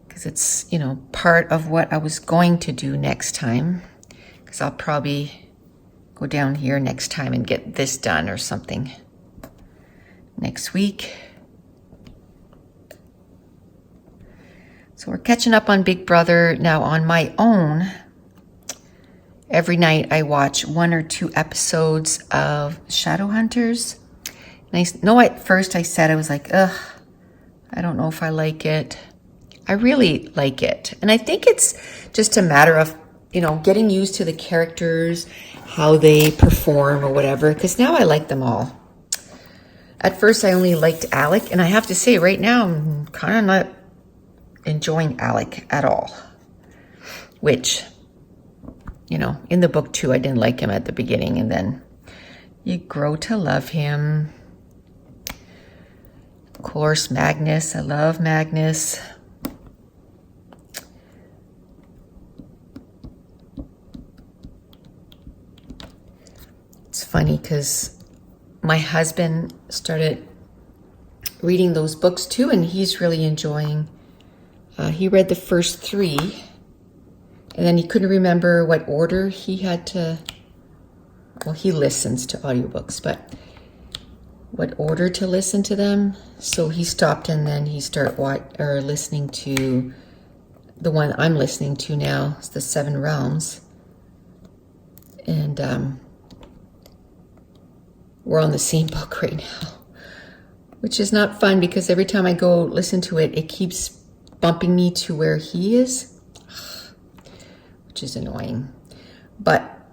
S1: because it's, you know, part of what I was going to do next time, because I'll probably go down here next time and get this done or something next week. So we're catching up on Big Brother now on my own. Every night I watch 1 or 2 episodes of Shadowhunters. And I know at first I said, I was like, ugh, I don't know if I like it. I really like it. And I think it's just a matter of, getting used to the characters, how they perform or whatever, because now I like them all. At first I only liked Alec, and I have to say right now I'm kind of not enjoying Alec at all. Which, in the book too, I didn't like him at the beginning, and then you grow to love him. Of course, Magnus. I love Magnus. It's funny because my husband started reading those books too, and he's really enjoying. He read the first 3, and then he couldn't remember what order he had to. Well, he listens to audiobooks, but what order to listen to them. So he stopped, and then he started listening to the one I'm listening to now. It's the 7 Realms, and we're on the same book right now, which is not fun because every time I go listen to it, it keeps bumping me to where he is, which is annoying. But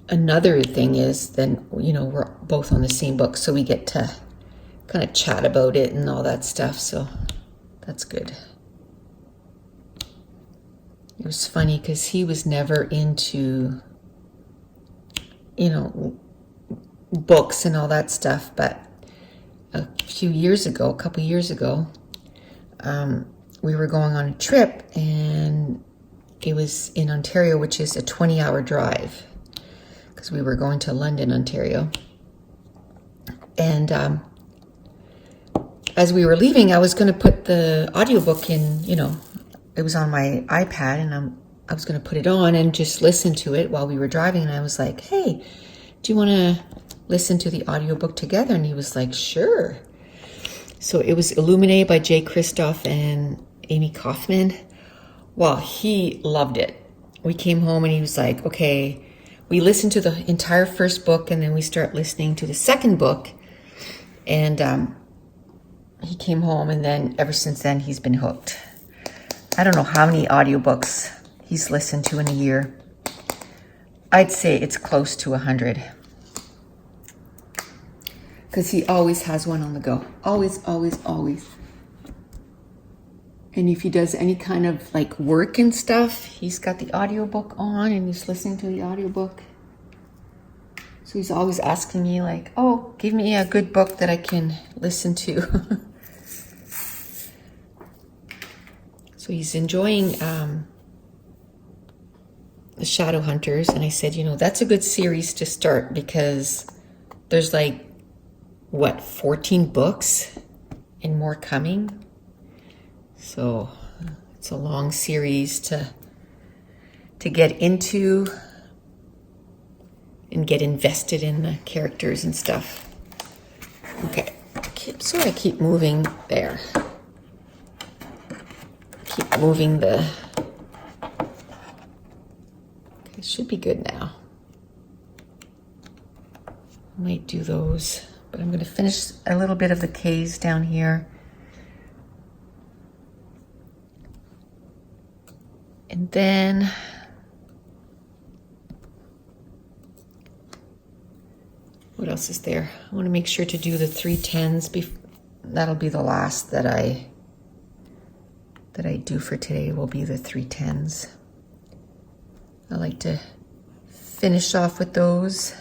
S1: another thing is then, we're both on the same book, so we get to kind of chat about it and all that stuff, so that's good. It was funny because he was never into, books and all that stuff, but a couple years ago, we were going on a trip, and it was in Ontario, which is a 20-hour drive, because we were going to London, Ontario. And as we were leaving, I was going to put the audiobook in, it was on my iPad, and I was going to put it on and just listen to it while we were driving. And I was like, hey, do you want to listen to the audiobook together? And he was like, sure. So it was Illuminated by Jay Kristoff and Amy Kaufman. Well, he loved it. We came home and he was like, okay, we listened to the entire first book, and then we start listening to the second book. And he came home, and then ever since then, he's been hooked. I don't know how many audiobooks he's listened to in a year. I'd say it's close to 100. Because he always has one on the go. Always, always, always. And if he does any kind of work and stuff, he's got the audiobook on and he's listening to the audiobook. So he's always asking me oh, give me a good book that I can listen to. So he's enjoying the Shadowhunters. And I said, that's a good series to start because there's 14 books and more coming. So it's a long series to get into and get invested in the characters and stuff. Okay, I keep moving there. Keep moving the... Okay, it should be good now. I might do those, but I'm going to finish a little bit of the K's down here. And then what else is there? I want to make sure to do the 310s. That'll be the last that I do for today, will be the 310s. I like to finish off with those.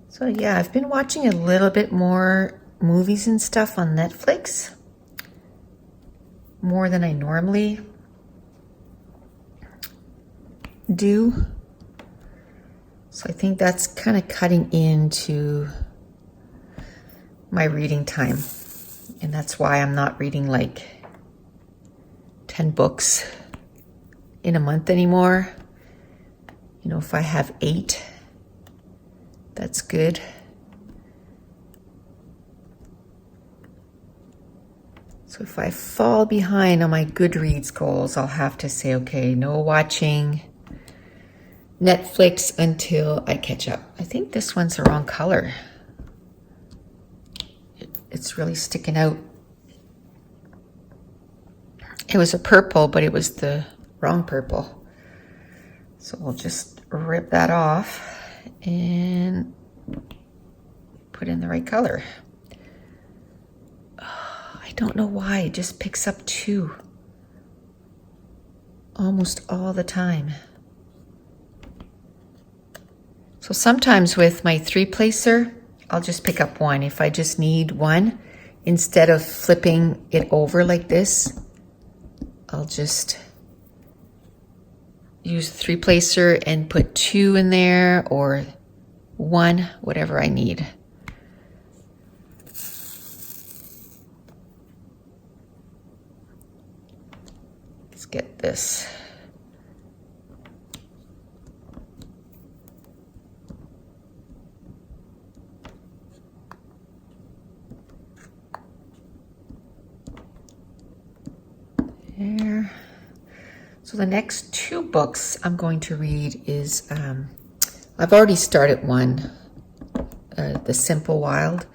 S1: So yeah, I've been watching a little bit more movies and stuff on Netflix. More than I normally do. So I think that's kind of cutting into my reading time. And that's why I'm not reading 10 books in a month anymore. You know, if I have 8, that's good. So if I fall behind on my Goodreads goals, I'll have to say, okay, no watching Netflix until I catch up. I think this one's the wrong color. It's really sticking out. It was a purple, but it was the wrong purple. So we'll just rip that off and put in the right color. I don't know why, it just picks up 2 almost all the time. So sometimes with my 3-placer, I'll just pick up 1. If I just need 1, instead of flipping it over like this, I'll just use 3-placer and put 2 in there, or 1, whatever I need. Let's get this. There. So the next 2 books I'm going to read is, I've already started one, The Simple Wild.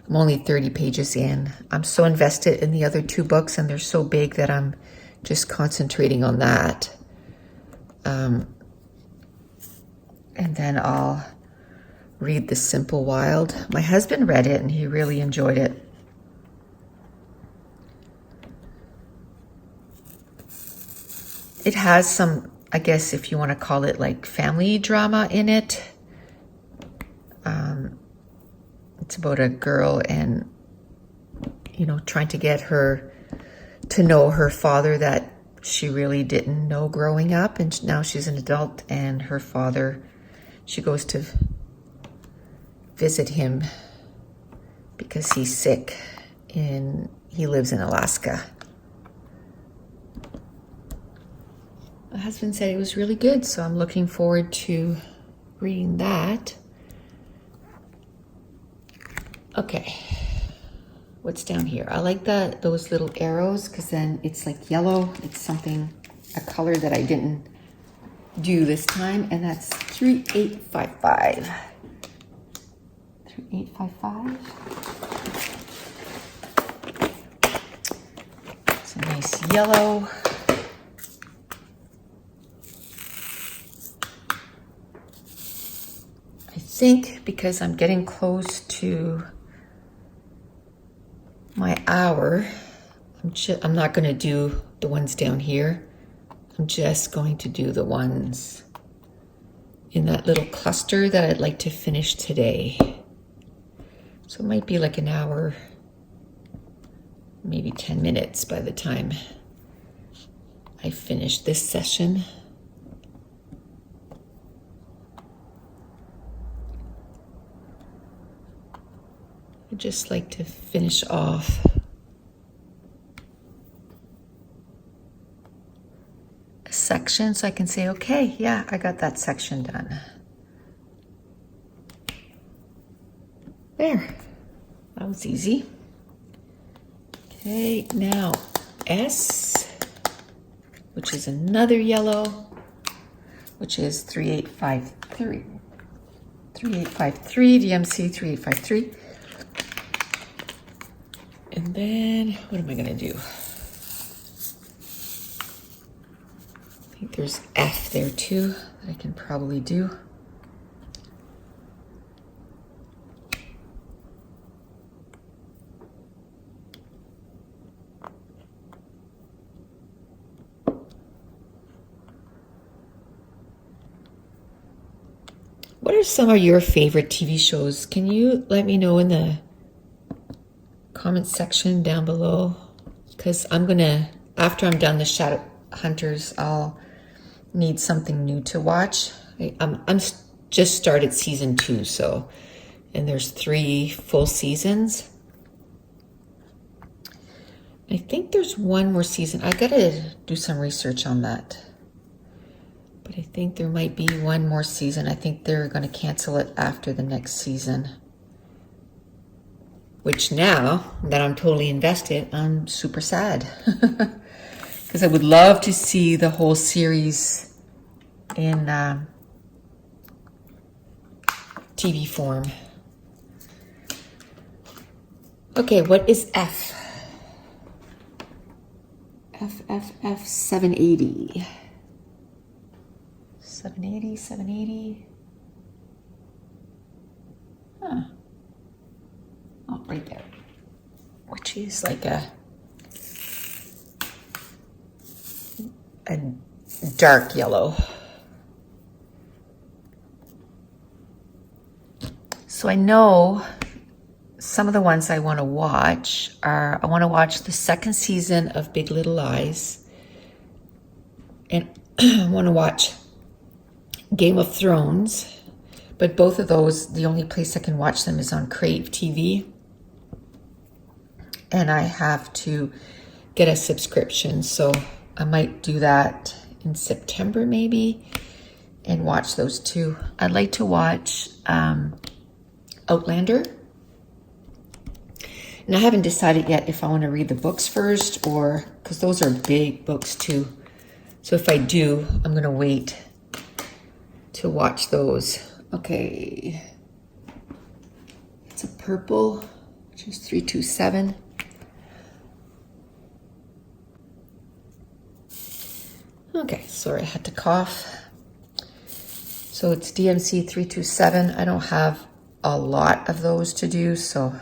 S1: I'm only 30 pages in. I'm so invested in the other 2 books, and they're so big that I'm just concentrating on that. And then I'll read The Simple Wild. My husband read it and he really enjoyed it. It has some, I guess if you want to call it like family drama in it. It's about a girl and, you know, trying to get her to know her father that she really didn't know growing up. And now she's an adult, and her father, she goes to visit him because he's sick and he lives in Alaska. My husband said it was really good, so I'm looking forward to reading that. Okay, what's down here? I like those little arrows because then it's like yellow. It's something, a color that I didn't do this time, and that's 3855. 3855. It's a nice yellow. I think because I'm getting close to my hour, I'm not going to do the ones down here. I'm just going to do the ones in that little cluster that I'd like to finish today. So it might be like an hour, maybe 10 minutes by the time I finish this session. I'd just like to finish off a section so I can say, okay, yeah, I got that section done. There, that was easy. Okay, now S, which is another yellow, which is 3853. 3853, DMC 3853. And then, what am I going to do? I think there's F there too that I can probably do. What are some of your favorite TV shows? Can you let me know in the comment section down below? Because I'm gonna, after I'm done the Shadow Hunters, I'll need something new to watch. I'm just started season 2, so, and there's 3 full seasons. I think there's one more season. I gotta do some research on that. But But I think there might be one more season. I think they're going to cancel it after the next season. Which now that I'm totally invested, I'm super sad. Because I would love to see the whole series in TV form. Okay, what is F? F 780. 780. Huh. Oh, right there. Which is like a dark yellow. So I know some of the ones I want to watch are, I want to watch the second season of Big Little Lies. And I want to watch Game of Thrones. But both of those, the only place I can watch them is on Crave TV. And I have to get a subscription. So I might do that in September maybe and watch those two. I'd like to watch Outlander. And I haven't decided yet if I want to read the books first or, because those are big books too. So if I do, I'm going to wait to watch those. Okay. It's a purple, which is 327. Okay, sorry, I had to cough. So it's DMC 327. I don't have a lot of those to do, so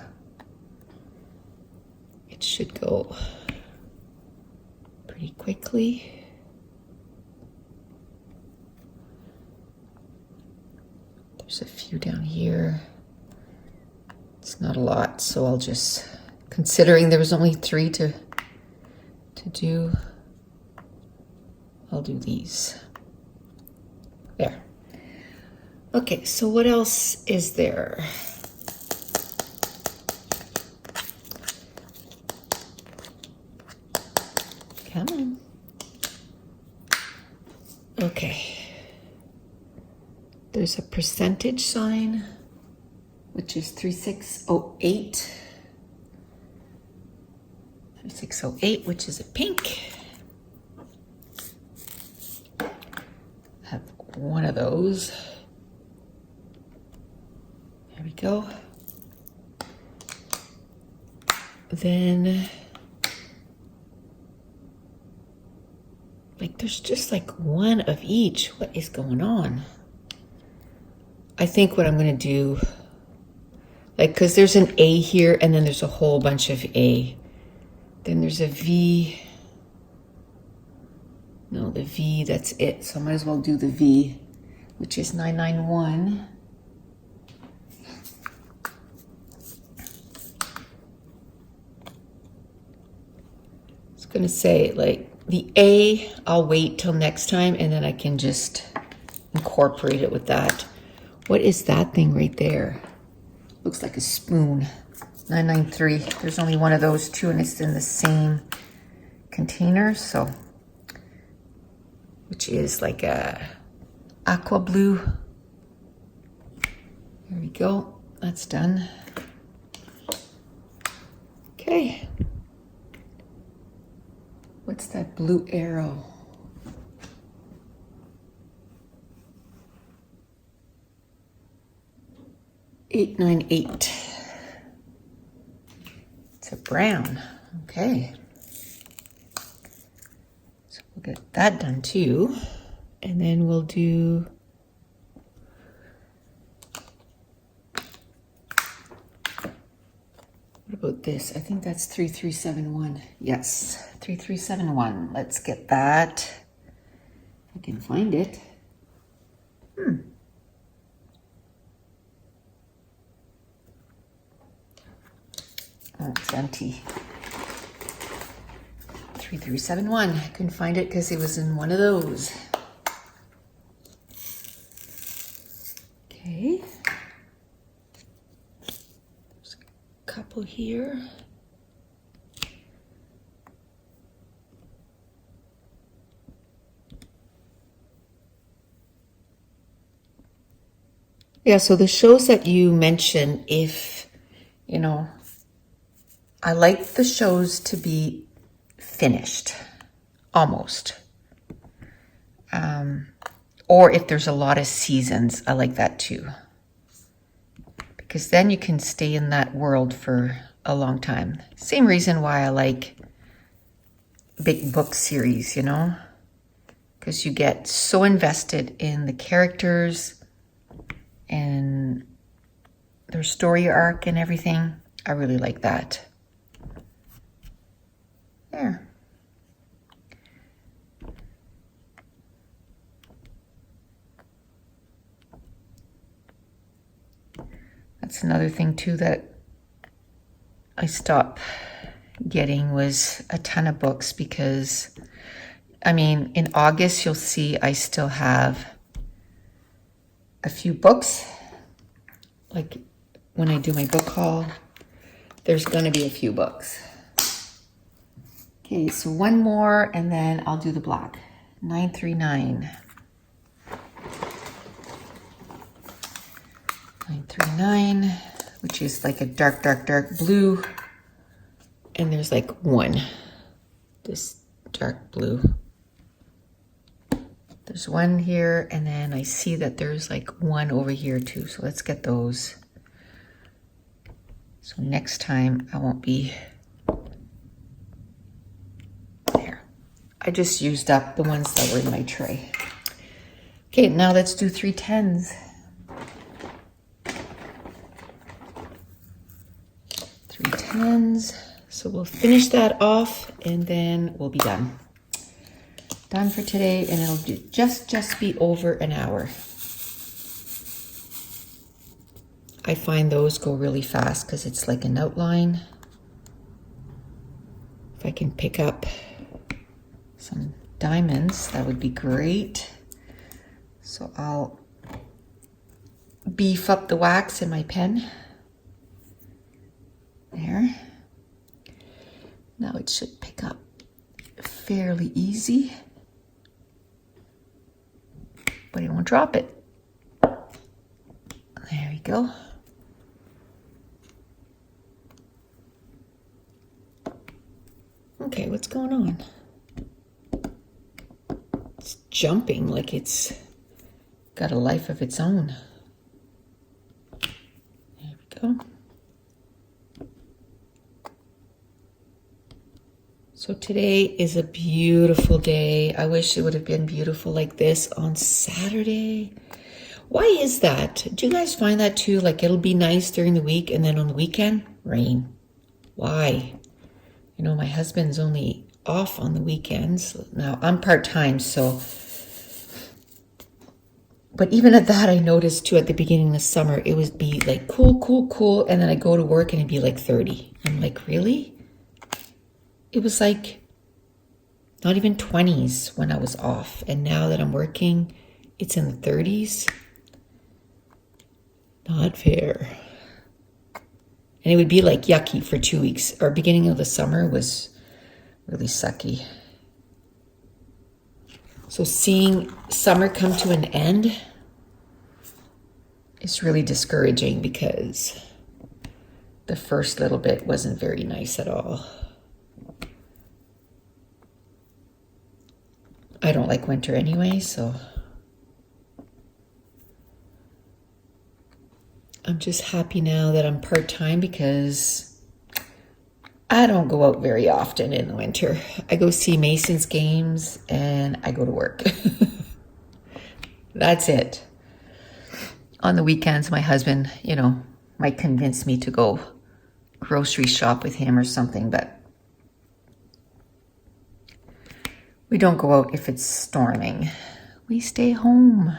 S1: it should go pretty quickly. There's a few down here. It's not a lot, so I'll just, considering there was only 3 to do, I'll do these. There. Okay, so what else is there? Come on. Okay. There's a percentage sign, which is 3608. 3608, which is a pink. Have one of those. There we go. Then, like, there's just like one of each. What is going on? I think what I'm going to do, like, because there's an A here and then there's a whole bunch of A. Then there's a V. No, the V, that's it. So I might as well do the V, which is 991. It's going to say, like, the A, I'll wait till next time, and then I can just incorporate it with that. What is that thing right there? Looks like a spoon. 993. There's only one of those two, and it's in the same container, so, which is like a aqua blue. There we go. That's done. Okay. What's that blue arrow? $898. It's a brown. Okay. So we'll get that done too. And then we'll do what about this? I think that's 3371. Yes, 3371. Let's get that. If I can find it. Oh, it's empty. 3371. I couldn't find it because it was in one of those. Okay. There's a couple here. Yeah, so the shows that you mentioned, if, you know, I like the shows to be finished, almost. Or if there's a lot of seasons, I like that too. Because then you can stay in that world for a long time. Same reason why I like big book series, you know? Because you get so invested in the characters and their story arc and everything. I really like that. There. That's another thing too that I stopped getting was a ton of books because, I mean, in August you'll see I still have a few books. Like when I do my book haul, there's gonna be a few books. Okay, so one more and then I'll do the black. 939. 939, which is like a dark, dark, dark blue. And there's like one, this dark blue. There's one here, and then I see that there's like one over here too. So let's get those. So next time I won't be there. I just used up the ones that were in my tray. Okay, now let's do 310s. 310s. So we'll finish that off and then we'll be done. Done for today, and it'll just be over an hour. I find those go really fast because it's like an outline. If I can pick up some diamonds, that would be great. So I'll beef up the wax in my pen. There. Now it should pick up fairly easy, but it won't drop it. There we go. Okay, what's going on? It's jumping like it's got a life of its own. There we go. So today is a beautiful day. I wish it would have been beautiful like this on Saturday. Why is that? Do you guys find that too? Like it'll be nice during the week and then on the weekend, rain. Why? You know, my husband's only off on the weekends. Now I'm part-time, so. But even at that, I noticed too at the beginning of summer, it would be like cool, cool, cool. And then I go to work and it'd be like 30. I'm like, really? It was like not even 20s when I was off. And now that I'm working, it's in the 30s. Not fair. And it would be like yucky for 2 weeks. Our beginning of the summer was really sucky. So seeing summer come to an end is really discouraging because the first little bit wasn't very nice at all. I don't like winter anyway, so I'm just happy now that I'm part-time because I don't go out very often in the winter. I go see Mason's games and I go to work. That's it. On the weekends, my husband, you know, might convince me to go grocery shop with him or something, but we don't go out if it's storming. We stay home.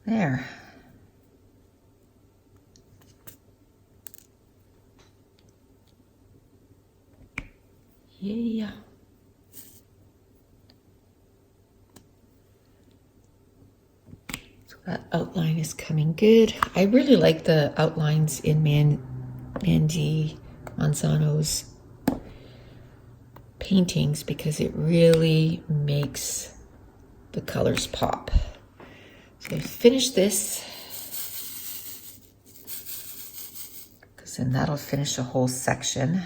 S1: There. Yeah. So that outline is coming good. I really like the outlines in Mandy Manzano's paintings because it really makes the colors pop. So I finish this because then that'll finish a whole section.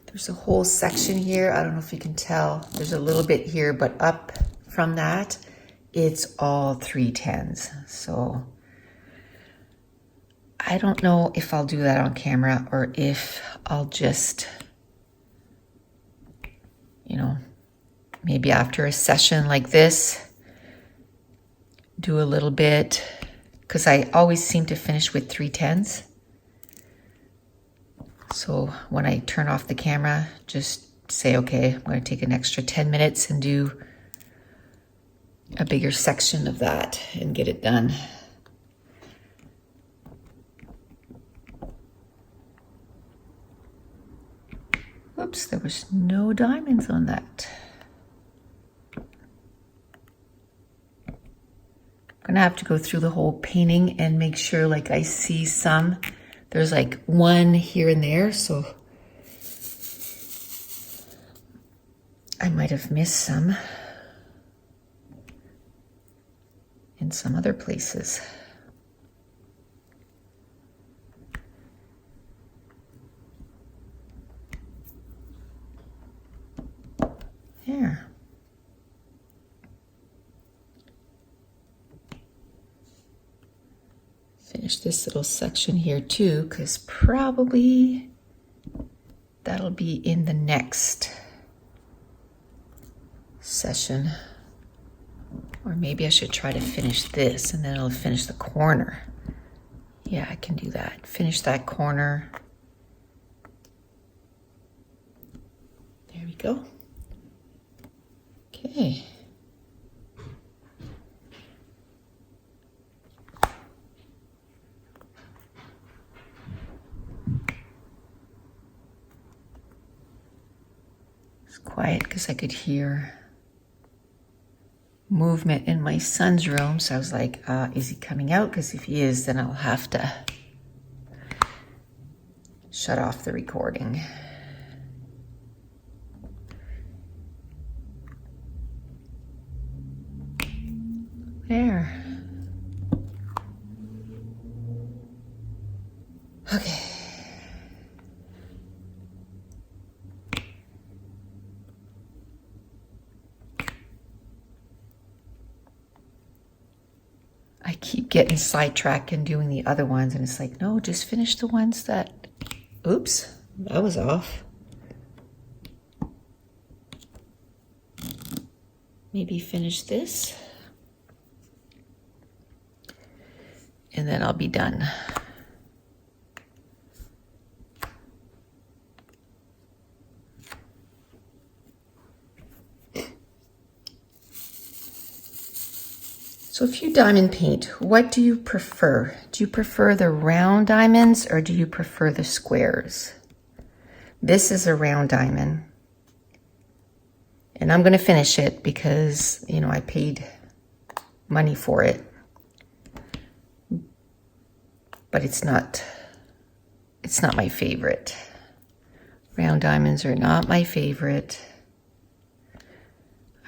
S1: There's a whole section here. I don't know if you can tell. There's a little bit here, but up from that, it's all 310s. So I don't know if I'll do that on camera or if I'll just, you know, maybe after a session like this, do a little bit, because I always seem to finish with 310s. So when I turn off the camera, just say, okay, I'm going to take an extra 10 minutes and do a bigger section of that and get it done. Oops, there was no diamonds on that. I'm gonna have to go through the whole painting and make sure like I see some. There's like one here and there, so I might have missed some in some other places. There. Finish this little section here too, because probably that'll be in the next session. Or maybe I should try to finish this and then it'll finish the corner. Yeah, I can do that. Finish that corner. There we go. Okay. It's quiet because I could hear movement in my son's room. So I was like, is he coming out? Because if he is, then I'll have to shut off the recording. There. Okay. I keep getting sidetracked and doing the other ones, and it's like, no, just finish the ones that, oops, that was off. Maybe finish this. And then I'll be done. So if you diamond paint, what do you prefer? Do you prefer the round diamonds or do you prefer the squares? This is a round diamond. And I'm going to finish it because, you know, I paid money for it. But it's not my favorite. Round diamonds are not my favorite.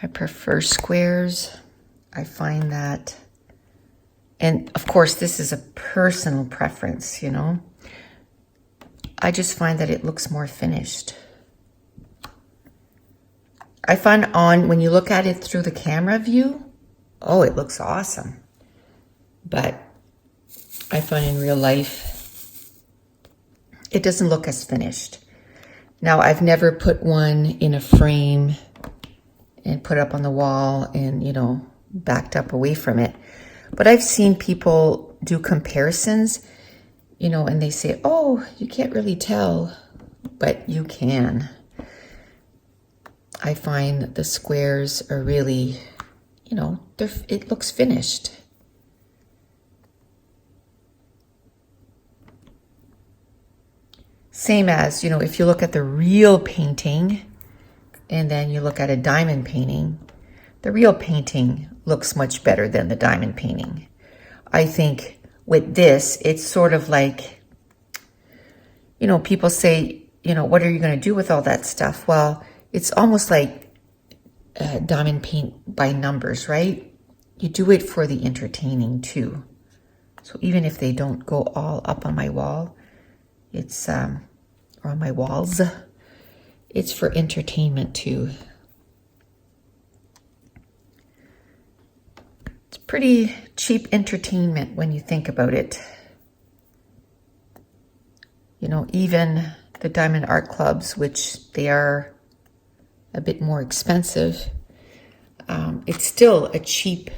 S1: I prefer squares. I find that, and of course this is a personal preference, you know. I just find that it looks more finished. I find when you look at it through the camera view, oh, it looks awesome. But I find in real life, it doesn't look as finished. Now, I've never put one in a frame and put up on the wall and, you know, backed up away from it. But I've seen people do comparisons, you know, and they say, oh, you can't really tell, but you can. I find the squares are really, you know, it looks finished. Same as, you know, if you look at the real painting and then you look at a diamond painting, the real painting looks much better than the diamond painting. I think with this, it's sort of like, you know, people say, you know, what are you going to do with all that stuff? Well, it's almost like diamond paint by numbers, right? You do it for the entertaining too. So even if they don't go all up on my wall, it's, or on my walls, it's for entertainment too. It's pretty cheap entertainment when you think about it. You know, even the diamond art clubs, which they are a bit more expensive, it's still a cheap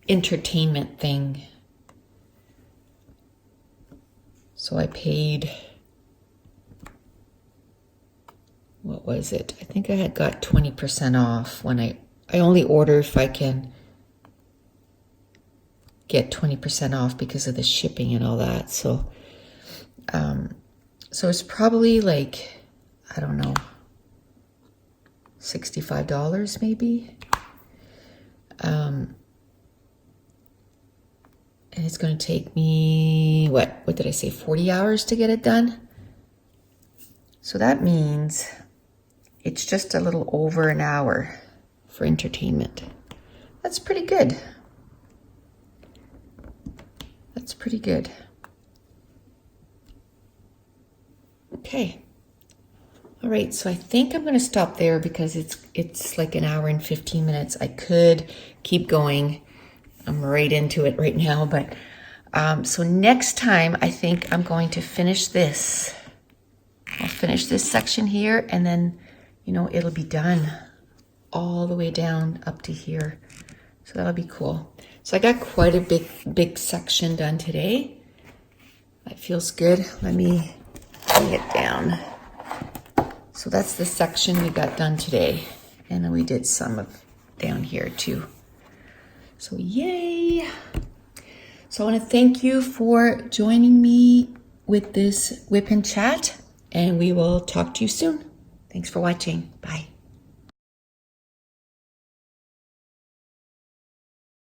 S1: entertainment thing. So I paid, what was it? I think I had got 20% off when I only order if I can get 20% off because of the shipping and all that. So, so it's probably like, I don't know, $65 maybe. And it's going to take me, what did I say, 40 hours to get it done? So that means it's just a little over an hour for entertainment. That's pretty good. That's pretty good. Okay. All right, so I think I'm going to stop there because it's like an hour and 15 minutes. I could keep going. I'm right into it right now, but so next time I think I'm going to finish this. I'll finish this section here, and then, you know, it'll be done all the way down up to here. So that'll be cool. So I got quite a big section done today. That feels good. Let me bring it down. So that's the section we got done today. And then we did some of down here too. So yay. So I want to thank you for joining me with this WIP and chat, and we will talk to you soon. Thanks for watching. Bye.